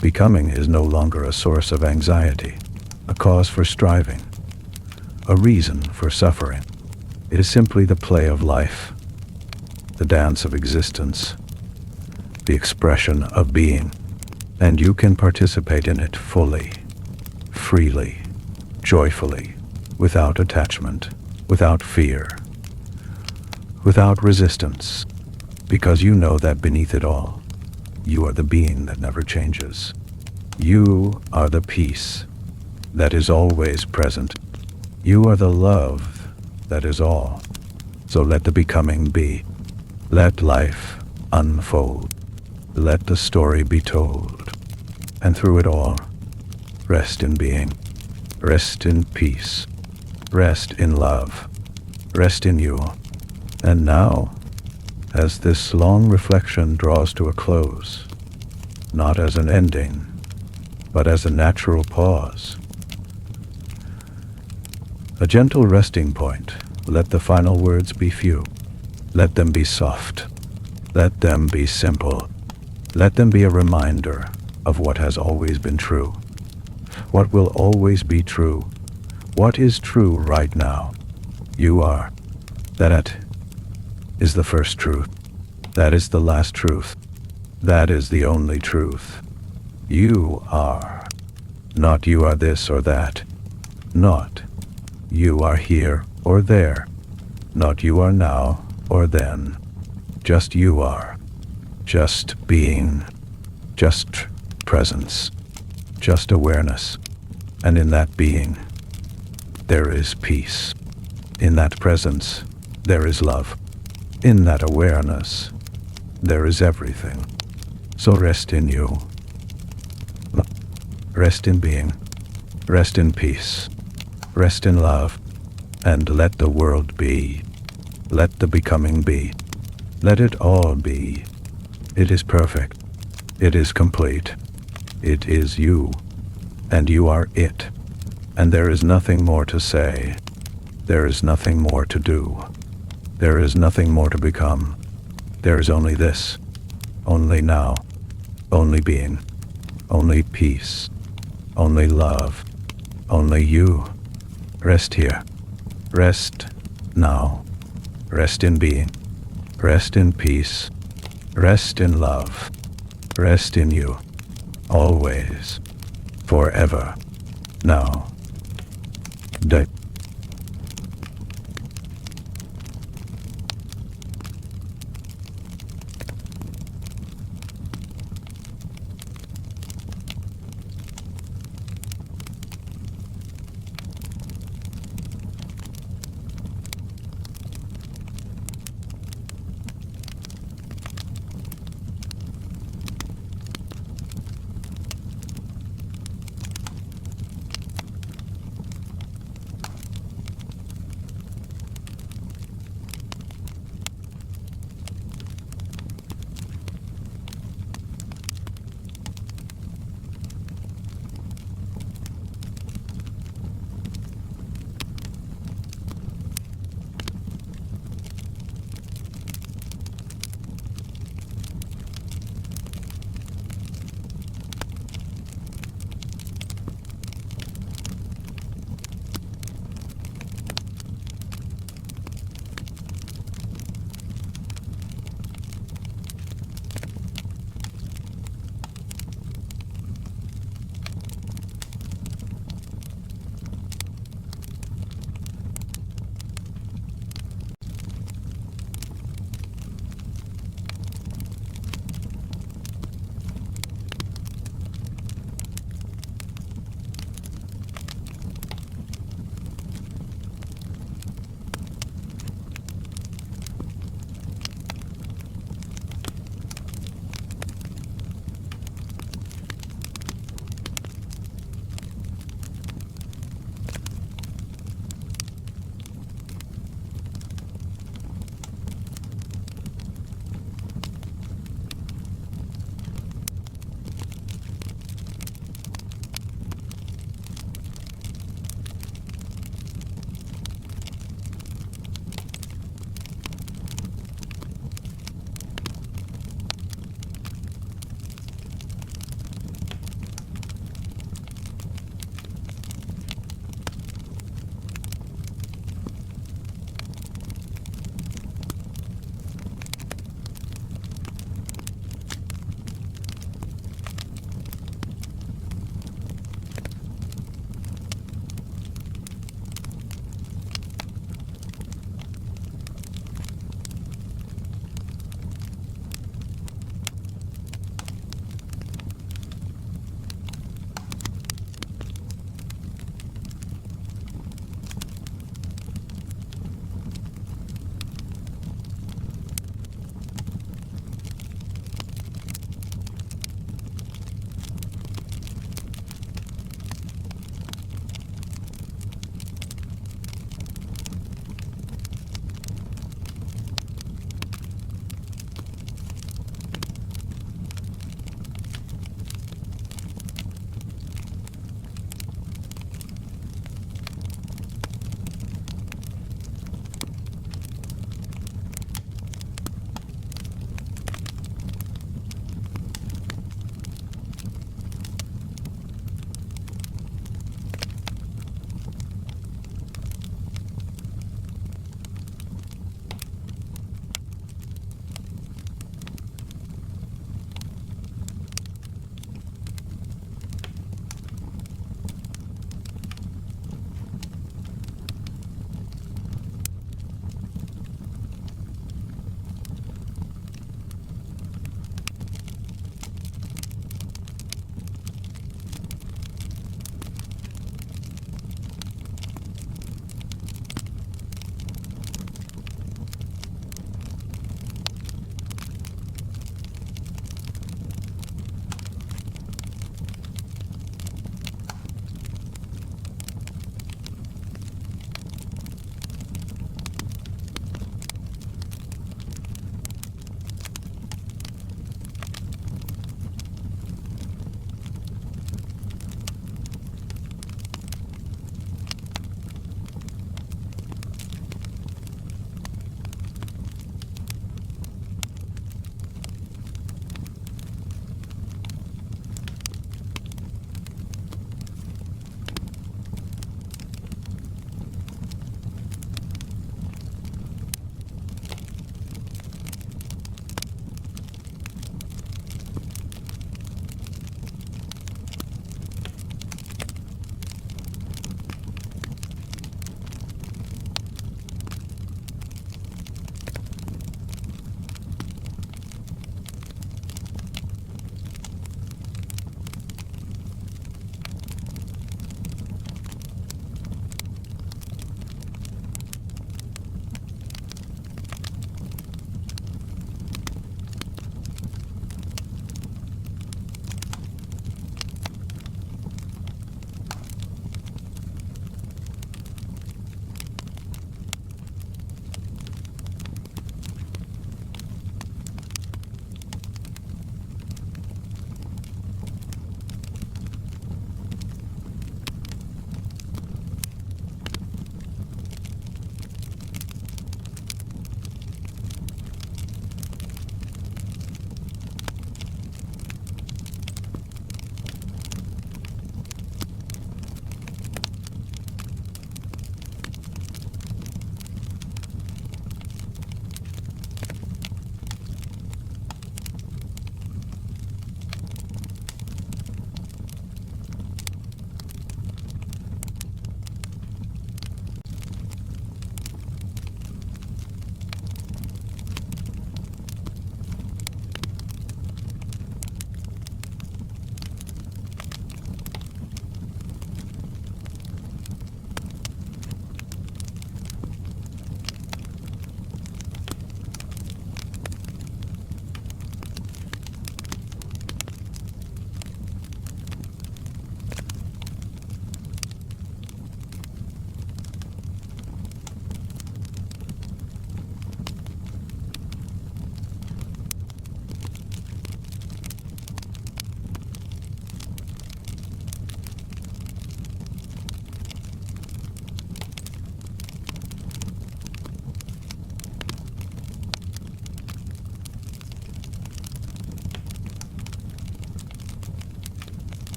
Becoming is no longer a source of anxiety, a cause for striving, a reason for suffering. It is simply the play of life, the dance of existence, the expression of being, and you can participate in it fully, freely, joyfully, without attachment, without fear, without resistance, because you know that beneath it all, you are the being that never changes. You are the peace that is always present. You are the love that is all. So let the becoming be. Let life unfold. Let the story be told. And through it all, rest in being. Rest in peace. Rest in love. Rest in you. And now, as this long reflection draws to a close, not as an ending, but as a natural pause, a gentle resting point, let the final words be few. Let them be soft. Let them be simple. Let them be a reminder of what has always been true, what will always be true, what is true right now. You are. That is the first truth. That is the last truth. That is the only truth. You are. Not you are this or that. Not you are here or there. Not you are now or then. Just you are. Just being. Just presence. Just awareness. And in that being, there is peace. In that presence, there is love. In that awareness, there is everything. So rest in you. Rest in being. Rest in peace. Rest in love. And let the world be. Let the becoming be. Let it all be. It is perfect. It is complete. It is you. And you are it. And there is nothing more to say. There is nothing more to do. There is nothing more to become. There is only this. Only now. Only being. Only peace. Only love. Only you. Rest here. Rest now. Rest in being. Rest in peace. Rest in love. Rest in you. Always. Forever. Now.